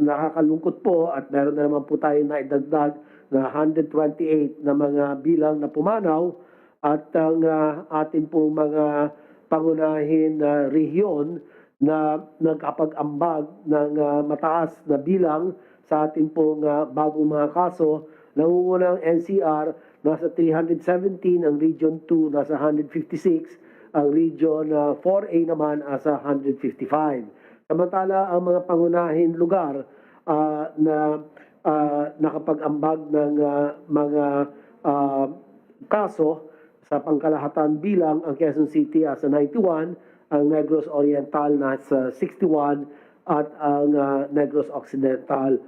Speaker 5: nakakalungkot po at meron na naman po tayong naidagdag na 128 na mga bilang na pumanaw at ang ating po mga pangunahin na rehiyon na nagkapag-ambag ng mataas na bilang sa ating pong bagong mga kaso. Nangungunang NCR nasa 317, ang Region 2 nasa 156, ang Region 4A naman nasa 155. Samantala, ang mga pangunahing lugar na nakapag-ambag ng mga kaso sa pangkalahatan bilang, ang Quezon City nasa 91, ang Negros Oriental nasa 61, at ang Negros Occidental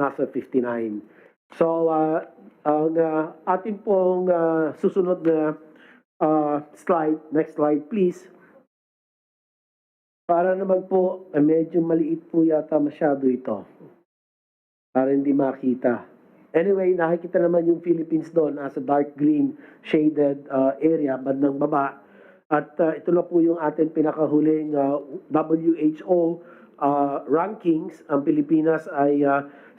Speaker 5: nasa 59. So, ang ating pong susunod na slide, next slide please. Para naman po, medyo maliit po yata masyado ito. Para hindi makita. Anyway, nakikita naman yung Philippines doon nasa dark green shaded area, bandang baba. At ito na po yung ating pinakahuling WHO rankings. Ang Pilipinas ay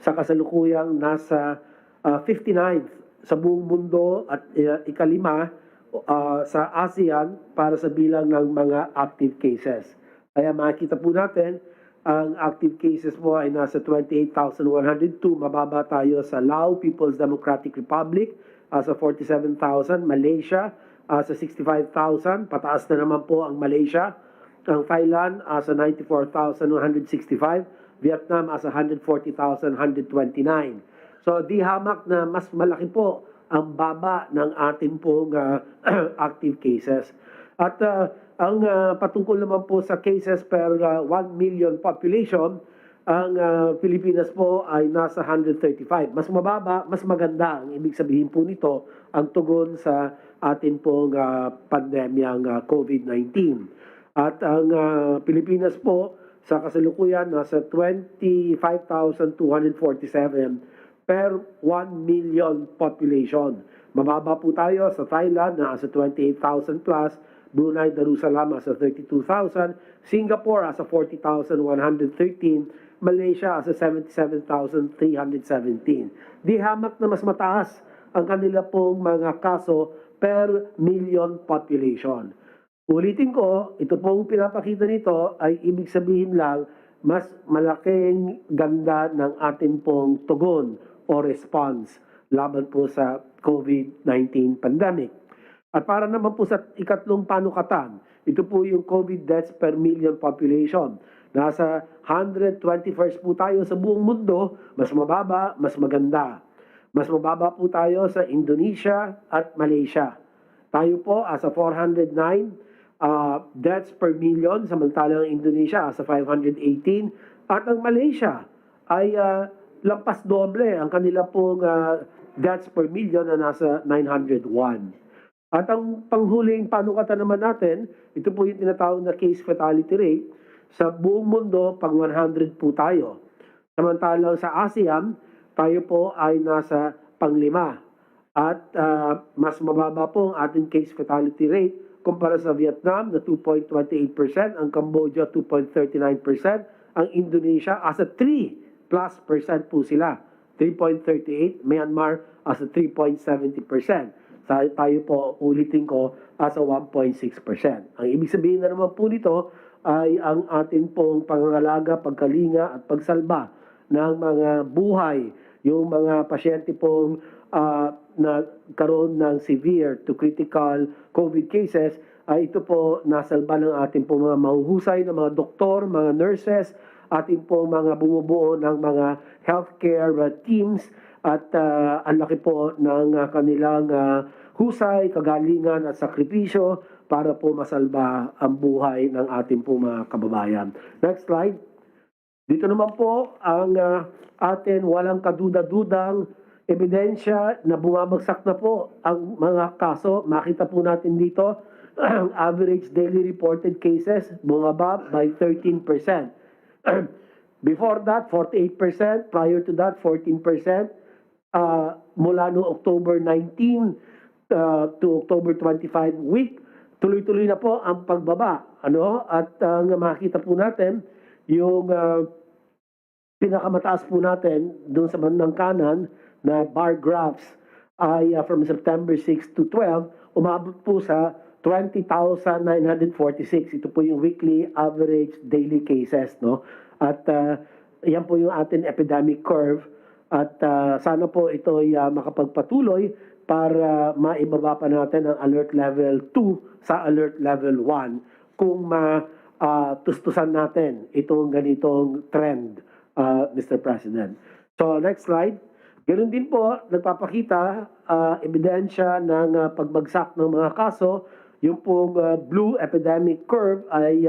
Speaker 5: sa kasalukuyang nasa 59th sa buong mundo at ikalima sa ASEAN para sa bilang ng mga active cases. Kaya makikita po natin, ang active cases po ay nasa 28,102. Mababa tayo sa Laos People's Democratic Republic sa 47,000. Malaysia sa 65,000. Pataas na naman po ang Malaysia. Ang Thailand sa 94,165. Vietnam sa 140,129. So di hamak na mas malaki po ang baba ng ating pong active cases. At ang patungkol naman po sa cases per 1 million population, ang Pilipinas po ay nasa 135. Mas mababa, mas maganda. Ang ibig sabihin po nito, ang tugon sa atin pong pandemyang COVID-19. At ang Pilipinas po, sa kasalukuyan, nasa 25,247 per 1 million population. Mababa po tayo sa Thailand na sa 28,000 plus, Brunei Darussalam sa 32,000, Singapore sa 40,113, Malaysia sa 77,317. Di hamak na mas mataas ang kanila pong mga kaso per million population. Ulitin ko, ito pong pinapakita nito ay ibig sabihin lang mas malaking ganda ng ating pong tugon o response laban po sa COVID-19 pandemic. At para naman po sa ikatlong panukatan, ito po yung COVID deaths per million population. Nasa 121st po tayo sa buong mundo, mas mababa, mas maganda. Mas mababa po tayo sa Indonesia at Malaysia. Tayo po sa 409 deaths per million, samantalang ang Indonesia sa 518, at ang Malaysia ay lampas doble ang kanila pong deaths per million na nasa 901. At ang panghuling panukatan naman natin, ito po yung tinatawag na case fatality rate. Sa buong mundo, pang 100 po tayo. Samantalang sa ASEAN, tayo po ay nasa pang-5. At mas mababa po ang ating case fatality rate kumpara sa Vietnam na 2.28%, ang Cambodia 2.39%, ang Indonesia as a 3% po sila, 3.38%, Myanmar as a 3.70%. Tayo po, ulitin ko, as a 1.6%. Ang ibig sabihin na naman po nito ay ang atin pong pangangalaga, pagkalinga at pagsalba ng mga buhay, yung mga pasyente pong nagkaroon ng severe to critical COVID cases, ay ito po nasalba ng ating pong mga mahuhusay na mga doktor, mga nurses, ating pong mga bumubuo ng mga healthcare teams at ang laki po ng kanilang husay, kagalingan at sakripisyo para po masalba ang buhay ng ating pong mga kababayan. Next slide. Dito naman po ang atin walang kaduda-dudang ebidensya na bumabagsak na po ang mga kaso. Makita po natin dito ang average daily reported cases bumaba by 13%. Before that, 48%. Prior to that, 14%. Mula no October 19 to October 25 week, tuloy-tuloy na po ang pagbaba. At makita po natin yung pinakamataas po natin doon sa bandang kanan na bar graphs ay from September 6 to 12, umabot po sa 20,946. Ito po yung weekly average daily cases. At yan po yung ating epidemic curve. At sana po ito ay makapagpatuloy para maibaba pa natin ang alert level 2 sa alert level 1 kung tustusan natin itong ganitong trend, Mr. President. So next slide. Ganoon din po, nagpapakita ebidensya ng pagbagsak ng mga kaso. Yung pong blue epidemic curve ay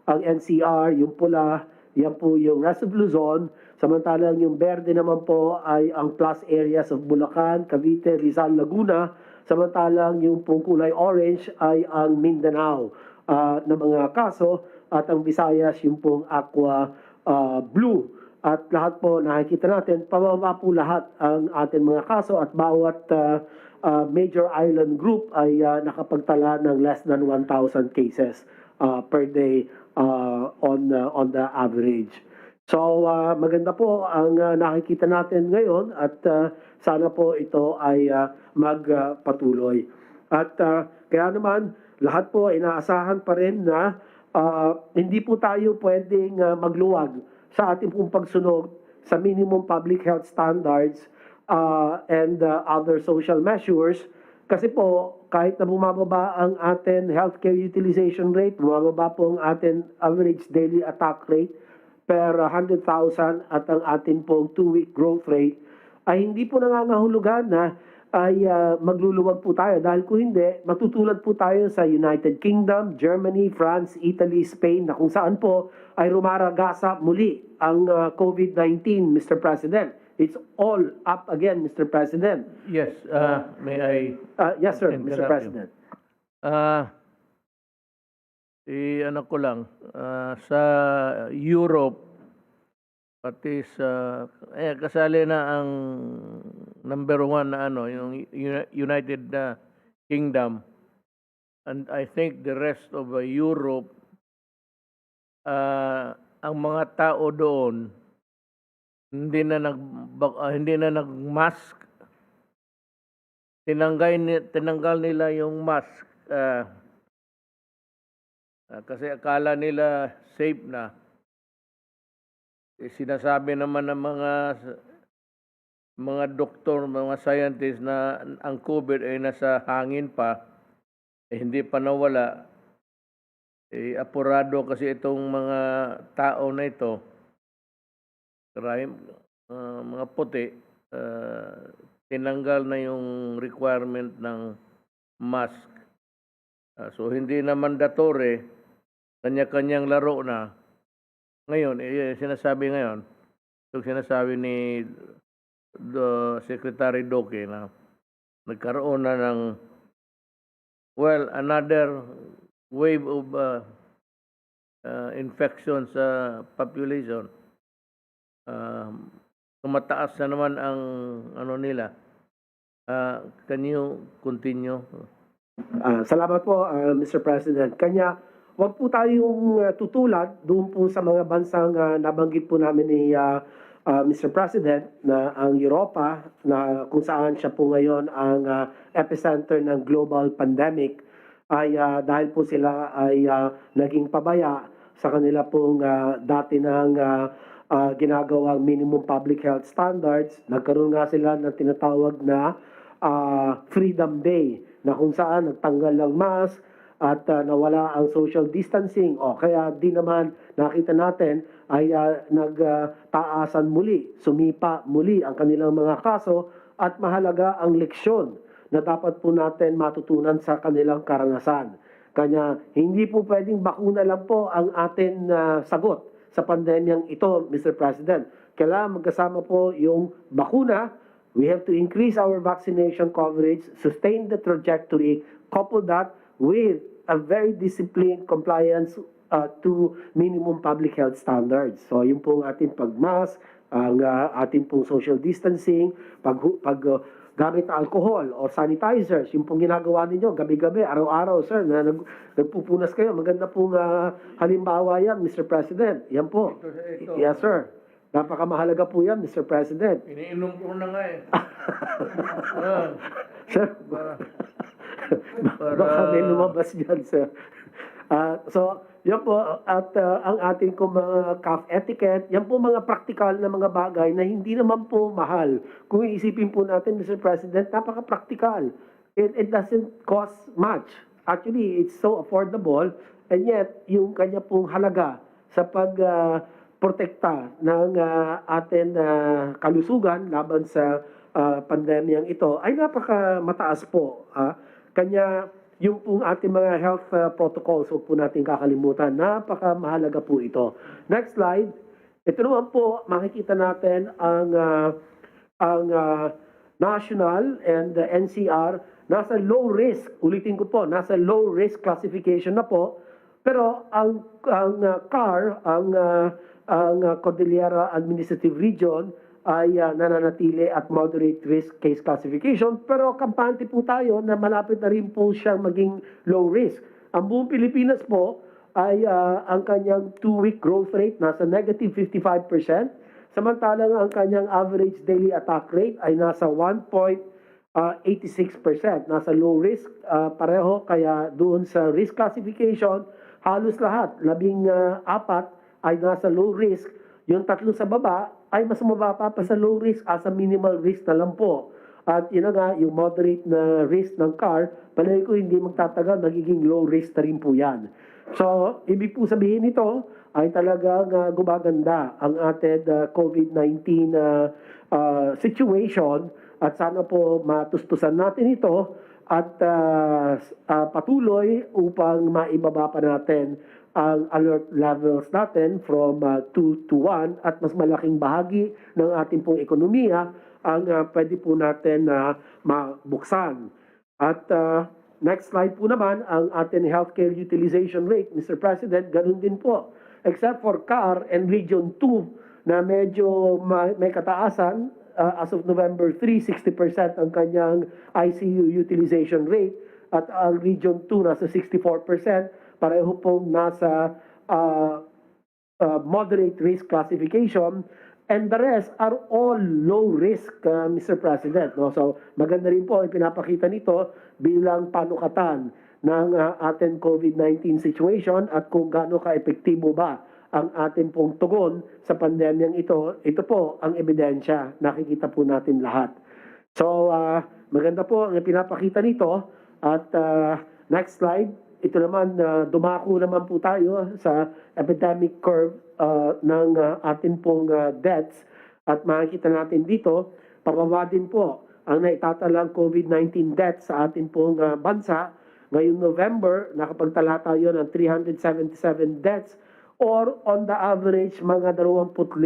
Speaker 5: ang NCR, yung pula, yan po yung rest of Luzon. Samantalang yung berde naman po ay ang plus areas of Bulacan, Cavite, Rizal, Laguna. Samantalang yung pong kulay orange ay ang Mindanao na mga kaso. At ang Visayas yung pong aqua blue. At lahat po nakikita natin, pababa po lahat ang ating mga kaso at bawat major island group ay nakapagtala ng less than 1,000 cases per day on the average. So maganda po ang nakikita natin ngayon at sana po ito ay magpatuloy. At kaya naman, lahat po inaasahan pa rin na hindi po tayo pwedeng magluwag sa ating pong pagsunod sa minimum public health standards and other social measures. Kasi po, kahit na bumababa ang ating healthcare utilization rate, bumababa po ang ating average daily attack rate per 100,000 at ang ating pong 2-week growth rate, ay hindi po nangangahulugan na ay magluluwag po tayo. Dahil kung hindi, matutulad po tayo sa United Kingdom, Germany, France, Italy, Spain, na kung saan po ay rumaragasa muli ang COVID-19, Mr. President. It's all up again, Mr. President.
Speaker 1: Yes, may I
Speaker 5: Yes, sir, Mr.
Speaker 1: interrupt you?
Speaker 5: President.
Speaker 1: Ano ko lang, sa Europe, pati sa, kasali na ang number one na ano, yung United Kingdom, and I think the rest of Europe, ang mga tao doon, hindi na nag-mask. Tinanggal nila yung mask kasi akala nila safe na. Sinasabi naman ng mga doktor, mga scientists na ang COVID ay nasa hangin pa, hindi pa nawala. Apurado kasi itong mga tao na ito, mga puti, tinanggal na yung requirement ng mask. So hindi na mandatory, kanya-kanyang laro na. Ngayon, sinasabi ngayon, yung sinasabi ni Secretary Doke na nagkaroon na ng, another wave of infection sa population. Tumataas na naman ang ano nila. Can you continue?
Speaker 5: Salamat po, Mr. President. Kanya, wag po tayong tutulad doon po sa mga bansang nabanggit po namin ni Mr. President na ang Europa, na kung saan siya po ngayon ang epicenter ng global pandemic, ay dahil po sila ay naging pabaya sa kanila pong dati ng ginagawang minimum public health standards. Nagkaroon nga sila ng tinatawag na Freedom Day, na kung saan nagtanggal ng mask at nawala ang social distancing. Kaya di naman nakita natin ay nagtaasan muli, sumipa muli ang kanilang mga kaso, at mahalaga ang leksyon na dapat po natin matutunan sa kanilang karanasan. Kanya hindi po pwedeng bakuna lang po ang atin sagot sa pandemyang ito, Mr. President. Kailangan magkasama po yung bakuna. We have to increase our vaccination coverage, sustain the trajectory, couple that with a very disciplined compliance to minimum public health standards. So yung pong ating pagmask, ang ating pong social distancing, gamit ng alcohol or sanitizers, yung pong ginagawa ninyo gabi-gabi, araw-araw, sir, na nagpupunas kayo. Maganda pong halimbawa yan, Mr. President. Yan po.
Speaker 1: Ito.
Speaker 5: Yes, sir. Napakamahalaga po yan, Mr. President.
Speaker 1: Iniinom ko na nga eh.
Speaker 5: Sir, baka may lumabas dyan, sir. So, yan po, at ang ating mga CAF etiquette, yan po mga practical na mga bagay na hindi naman po mahal. Kung iisipin po natin, Mr. President, napaka-practical. It doesn't cost much. Actually, it's so affordable, and yet, yung kanya pong halaga sa pagprotekta ng ating kalusugan laban sa pandemyang ito ay napaka-mataas po. Kanya, yung pong ating mga health protocols, huwag po natin kakalimutan. Napaka-mahalaga po ito. Next slide. Ito naman po, makikita natin ang national and the NCR nasa low risk. Ulitin ko po, nasa low risk classification na po. Pero ang CAR, ang Cordillera Administrative Region, ay nananatili at moderate risk case classification, pero kampante po tayo na malapit na rin po siyang maging low risk. Ang buong Pilipinas po ay ang kanyang 2-week growth rate nasa negative 55%, samantalang ang kanyang average daily attack rate ay nasa 1.1 86%. Nasa low risk pareho, kaya doon sa risk classification, halos lahat, 14 ay nasa low risk. Yung 3 sa baba ay mas mababa pa sa low risk, as a minimal risk na lang po. At yun na nga, yung moderate na risk ng car, palagi ko hindi magtatagal, magiging low risk na rin po yan. So, ibig po sabihin nito ay talagang gumaganda ang ating COVID-19 situation, at sana po matustusan natin ito at patuloy upang maibaba pa natin ang alert levels natin from 2 to 1, at mas malaking bahagi ng ating pong ekonomiya ang pwede po natin mabuksan. At next slide po naman, ang ating healthcare utilization rate, Mr. President, ganun din po. Except for CAR and Region 2 na medyo may kataasan, as of November 3, 60% ang kanyang ICU utilization rate, at ang Region 2 nasa 64%, pareho pong nasa moderate risk classification, and the rest are all low risk, Mr. President. No? So maganda rin po ipinapakita nito bilang panukatan ng ating COVID-19 situation at kung gaano ka-epektibo ba ang ating pong tugon sa pandemyang ito. Ito po ang ebidensya, nakikita po natin lahat. So maganda po ang ipinapakita nito, at next slide. Ito naman, dumako naman po tayo sa epidemic curve ng atin pong deaths, at makikita natin dito, pababa din po ang naitatalang COVID-19 deaths sa atin pong bansa. Ngayong November, nakapagtala tayo ng 377 deaths, or on the average, mga 25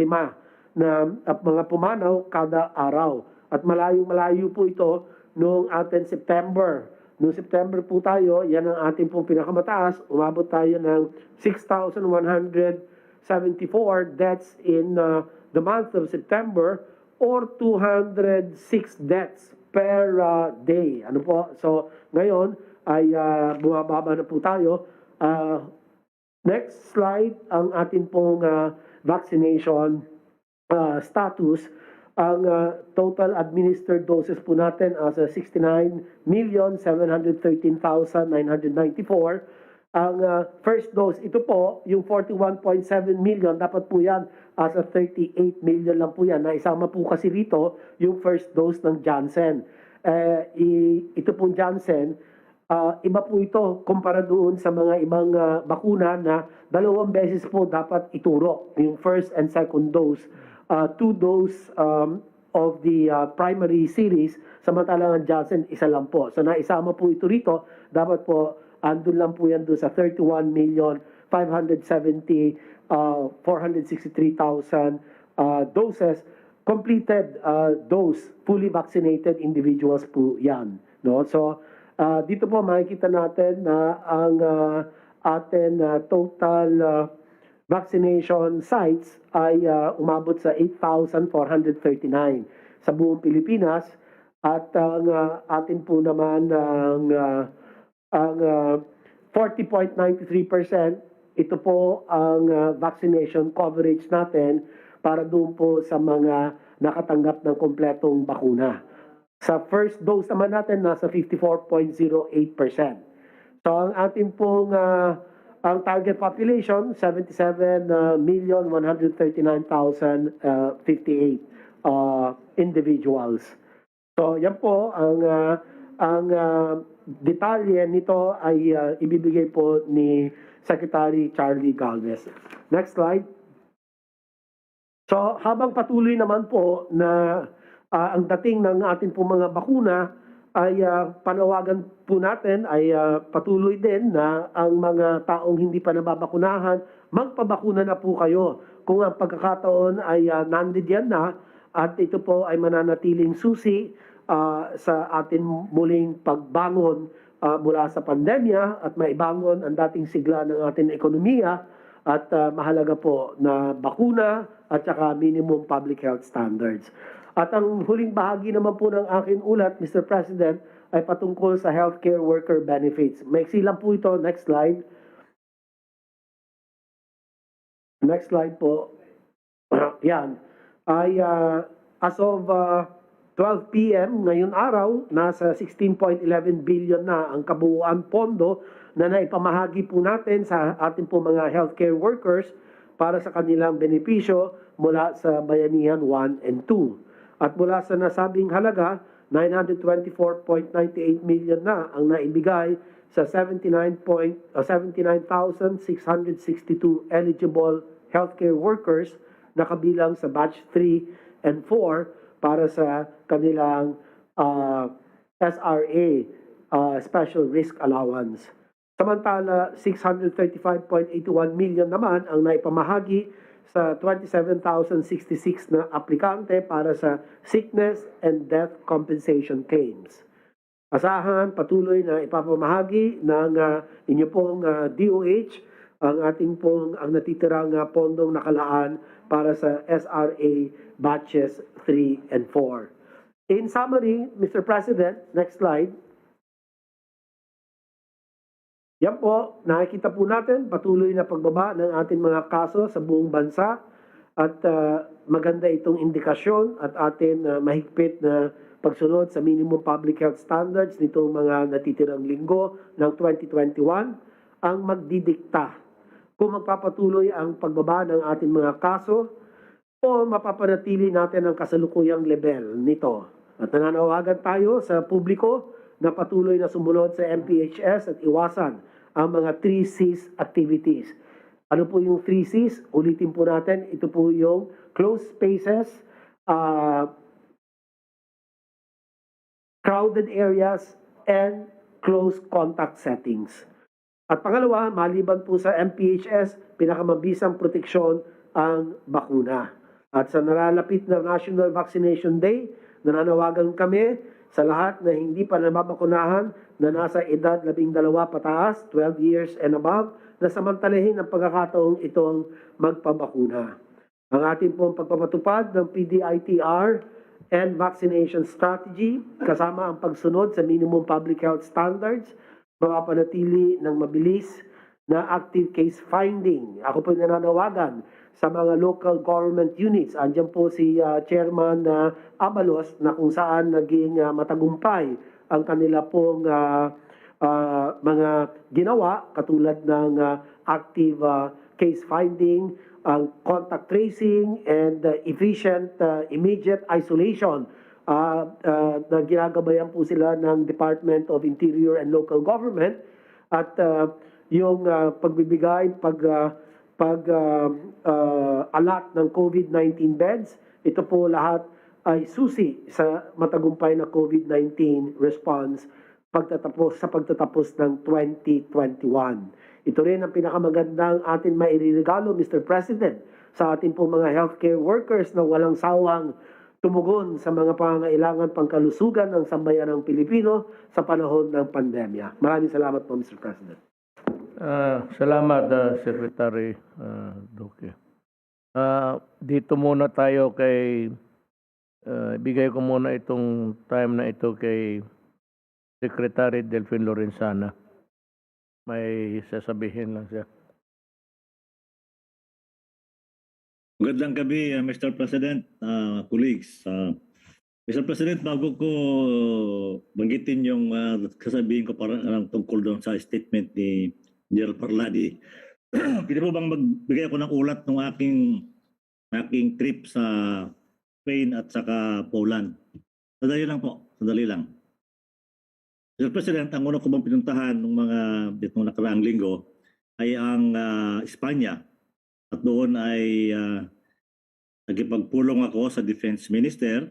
Speaker 5: na mga pumanaw kada araw. At malayo-malayo po ito noong ating September. Noong September po tayo, yan ang ating pong pinakamataas. Umabot tayo ng 6,174 deaths in the month of September, or 206 deaths per day. Ano po? So, ngayon ay bumababa na po tayo. Next slide, ang ating pong vaccination status. Ang total administered doses po natin as 69,713,994. Ang first dose, ito po, yung 41.7 million, dapat po yan as 38 million lang po yan. Naisama po kasi rito yung first dose ng Janssen. Ito pong Janssen, iba po ito kumpara doon sa mga ibang bakuna na 2 beses po dapat ituro, yung first and second dose. 2 dose of the primary series, samantalang ang Janssen, isa lang po. So naisama po ito rito, dapat po andun lang po yan doon sa 31,570,463,000 doses, completed dose, fully vaccinated individuals po yan. No? So dito po makikita natin na ang atin total vaccination sites ay umabot sa 8,439 sa buong Pilipinas, at ang atin po naman ang 40.93%, ito po ang vaccination coverage natin para doon po sa mga nakatanggap ng kompletong bakuna. Sa first dose naman natin, nasa 54.08%. So ang ating pong ang target population, 77,139,058 individuals. So yan po ang detalye nito ay ibibigay po ni Secretary Charlie Galvez. Next slide. So habang patuloy naman po na ang dating ng ating po mga bakuna, ay panawagan po natin ay patuloy din na ang mga taong hindi pa nababakunahan, magpabakuna na po kayo. Kung ang pagkakataon ay nandiyan na, at ito po ay mananatiling susi sa atin muling pagbangon mula sa pandemya, at maibangon ang dating sigla ng ating ekonomiya, at mahalaga po na bakuna at saka minimum public health standards. At ang huling bahagi naman po ng aking ulat, Mr. President, ay patungkol sa healthcare worker benefits. Maiksi lang po ito. Next slide. Next slide po. Yan. Ay as of 12 p.m. ngayon araw, nasa 16.11 billion na ang kabuuan pondo na naipamahagi po natin sa ating po mga healthcare workers para sa kanilang benepisyo mula sa Bayanihan 1 and 2. At mula sa nasabing halaga, 924.98 million na ang naibigay sa 79,662 eligible healthcare workers na kabilang sa batch 3 and 4 para sa kanilang SRA, Special Risk Allowance. Samantala, 635.81 million naman ang naipamahagi sa 27,066 na aplikante para sa sickness and death compensation claims. Asahan, patuloy na ipapamahagi ng inyo pong DOH ang ating pong ang natitirang pondong nakalaan para sa SRA batches 3 and 4. In summary, Mr. President, next slide. Yan po, nakikita po natin patuloy na pagbaba ng ating mga kaso sa buong bansa at maganda itong indikasyon at atin mahigpit na pagsunod sa minimum public health standards nitong mga natitirang linggo ng 2021 ang magdidikta kung magpapatuloy ang pagbaba ng ating mga kaso o mapapanatili natin ang kasalukuyang level nito. At nananawagan tayo sa publiko na patuloy na sumunod sa MPHS at iwasan ang mga 3Cs activities. Ano po yung 3Cs? Ulitin po natin, ito po yung closed spaces, crowded areas, and close contact settings. At pangalawa, maliban po sa MPHS, pinakamabisang proteksyon ang bakuna. At sa nalalapit na National Vaccination Day, nananawagan kami sa lahat na hindi pa nababakunahan na nasa edad 12 pataas, 12 years and above, na samantalahin ang pagkakataong itong magpabakuna. Ang ating pong pagpapatupad ng PDITR and vaccination strategy, kasama ang pagsunod sa minimum public health standards, mapapanatili ng mabilis na active case finding. Ako po nananawagan sa mga local government units. Andiyan po si Chairman Abalos na kung saan naging matagumpay ang kanila pong mga ginawa katulad ng active case finding, ang contact tracing, and efficient immediate isolation. Na ginagabayan po sila ng Department of Interior and Local Government at yung pagbibigay, alat ng COVID-19 beds, ito po lahat ay susi sa matagumpay na COVID-19 response sa pagtatapos ng 2021. Ito rin ang pinakamagandang atin mairirigalo, Mr. President, sa ating po mga healthcare workers na walang sawang tumugon sa mga pangangailangan pangkalusugan ng sambayanang Pilipino sa panahon ng pandemya. Maraming salamat po, Mr. President.
Speaker 1: Salamat, Secretary Duque. Dito muna tayo kay, bigay ko muna itong time na ito kay Secretary Delfin Lorenzana. May sasabihin lang siya.
Speaker 6: Magandang gabi, Mr. President, colleagues. Mr. President, bago ko banggitin yung kasabihin ko para tungkol doon sa statement ni General Parladi, pwede po bang magbigay ako ng ulat ng aking trip sa Spain at saka Poland? Sadali lang po, sadali lang. Mr. President, ang una ko bang pinuntahan ng mga ditong nakaraang linggo ay ang Espanya. At doon ay nagipagpulong ako sa Defense Minister.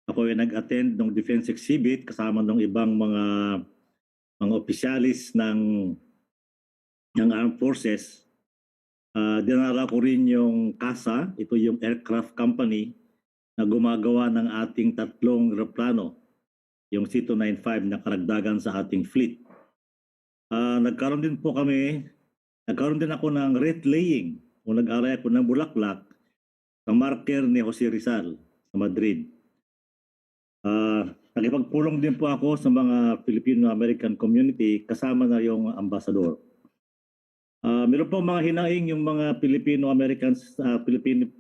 Speaker 6: Ako ay nag-attend ng Defense Exhibit kasama ng ibang mga opisyalis ng Armed Forces. Dinara ko rin yung CASA, ito yung aircraft company na gumagawa ng ating tatlong aeroplano, yung C-295 na karagdagan sa ating fleet. Nagkaroon din ako ng wreath laying kung nag-aray ako ng bulaklak sa marker ni Jose Rizal sa Madrid. Nagipagpulong din po ako sa mga Filipino-American community kasama na yung ambasador. Meron po mga hinaing yung mga Filipino-Americans,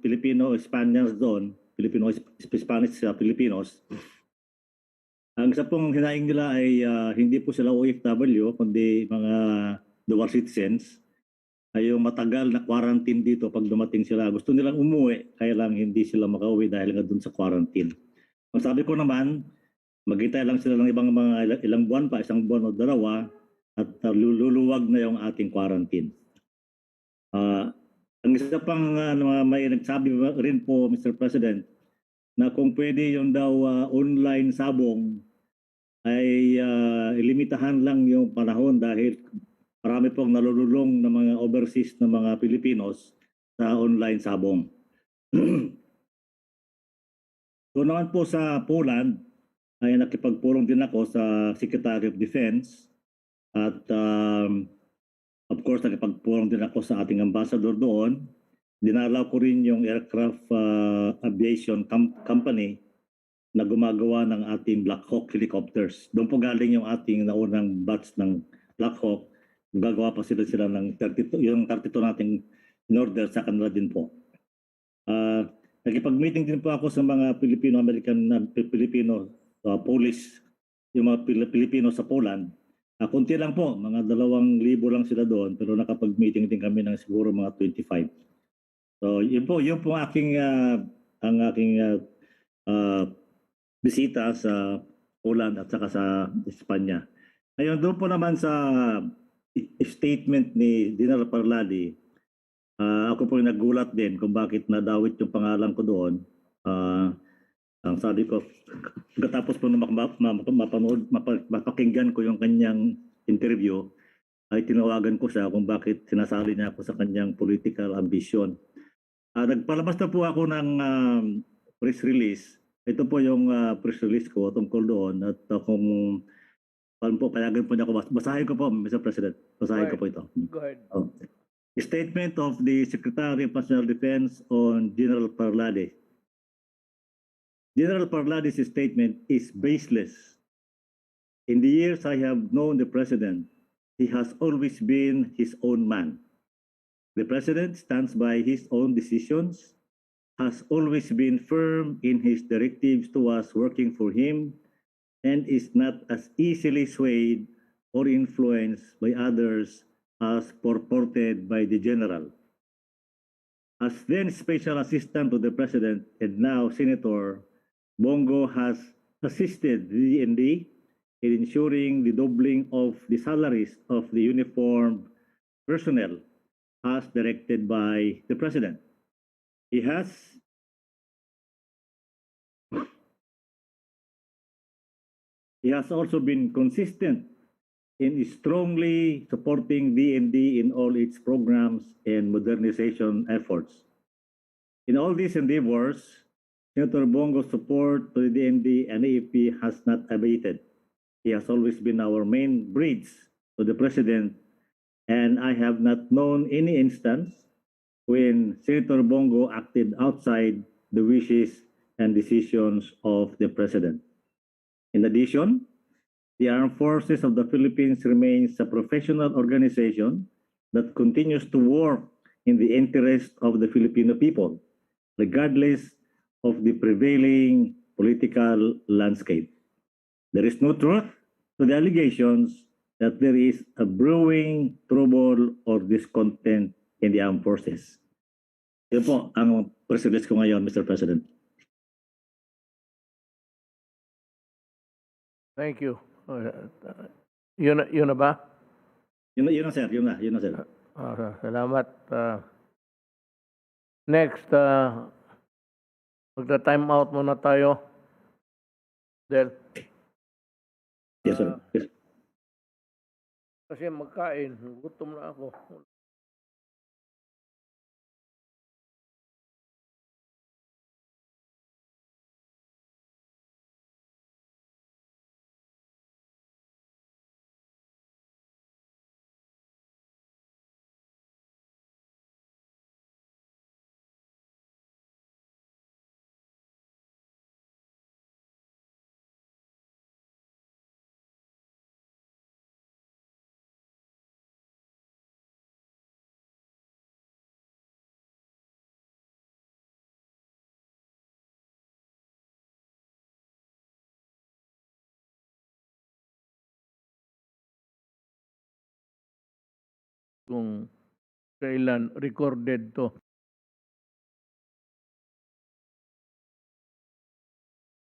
Speaker 6: Filipino-Spaniards doon Filipino, Spanish Filipinos. Ang isa pong hinaing nila ay hindi po sila OFW, kundi mga dual citizens. Ay yung matagal na quarantine dito pag dumating sila. Gusto nilang umuwi, kaya lang hindi sila makauwi dahil nga dun sa quarantine. Ang sabi ko naman, maghintay lang sila ng ibang mga ilang buwan pa, isang buwan o dalawa, at luluwag na yung ating quarantine. Ang isa pang may nagsabi rin po, Mr. President, na kung pwede yung daw online sabong ay ilimitahan lang yung panahon dahil marami pong nalululong na mga overseas na mga Pilipinos sa online sabong. So naman po sa Poland ay nakipagpulong din ako sa Secretary of Defense at of course nakipagpulong din ako sa ating ambassador doon. Dinalaw ko rin yung aircraft aviation company na gumagawa ng ating Black Hawk helicopters. Doon po galing yung ating naunang batch ng Black Hawk. Gagawa pa sila ng 32, yung 32 nating in-order sa kanila din po. Nakipag-meeting din po ako sa mga Filipino-American, Filipino, Polish, yung mga Pilipino sa Poland. Kunti lang po, mga 2,000 lang sila doon, pero nakapag-meeting din kami ng siguro mga 25. So yun po aking bisita sa Poland at saka sa Espanya. Ngayon doon po naman sa statement ni General Parladi, ako po nagulat din kung bakit nadawit yung pangalan ko doon. Ang sabi ko, pagkatapos po na mapakinggan ko yung kanyang interview, ay tinawagan ko siya kung bakit sinasali niya ako sa kanyang political ambition. Nagpalabas na po ako ng press release. Ito po yung press release ko tungkol doon at kung payagan po niya ako, basahin ko po, Mr. President. Basahin ko po ito.
Speaker 1: Go ahead.
Speaker 6: Statement of the Secretary of National Defense on General Parladi. General Parladi's statement is baseless. In the years I have known the President, he has always been his own man. The President stands by his own decisions, has always been firm in his directives to us working for him, and is not as easily swayed or influenced by others as purported by the General. As then Special Assistant to the President and now Senator, Bongo has assisted the DND in ensuring the doubling of the salaries of the uniformed personnel as directed by the President. He has also been consistent in strongly supporting DND in all its programs and modernization efforts. In all these endeavors, Senator Bongo's support to the DND and AFP has not abated. He has always been our main bridge to the President, and I have not known any instance when Senator Bongo acted outside the wishes and decisions of the President. In addition, the Armed Forces of the Philippines remains a professional organization that continues to work in the interest of the Filipino people, regardless of the prevailing political landscape. There is no truth to the allegations that there is a brewing trouble or discontent in the armed forces. Yan po ang press release ko ngayon, Mr. President.
Speaker 1: Thank you. Yun na ba?
Speaker 6: Yun na sir, yun na sir.
Speaker 1: Salamat. Next, magta-time out muna tayo. Del.
Speaker 6: Yes, sir. Yes.
Speaker 1: Kasi magkain. Gutom na ako. kung kailan recorded to.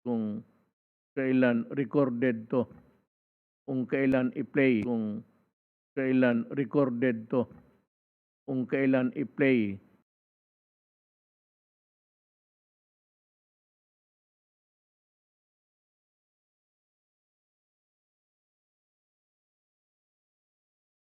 Speaker 1: Kung kailan recorded to. Kung kailan i-play. Kung kailan recorded to. Kung kailan i-play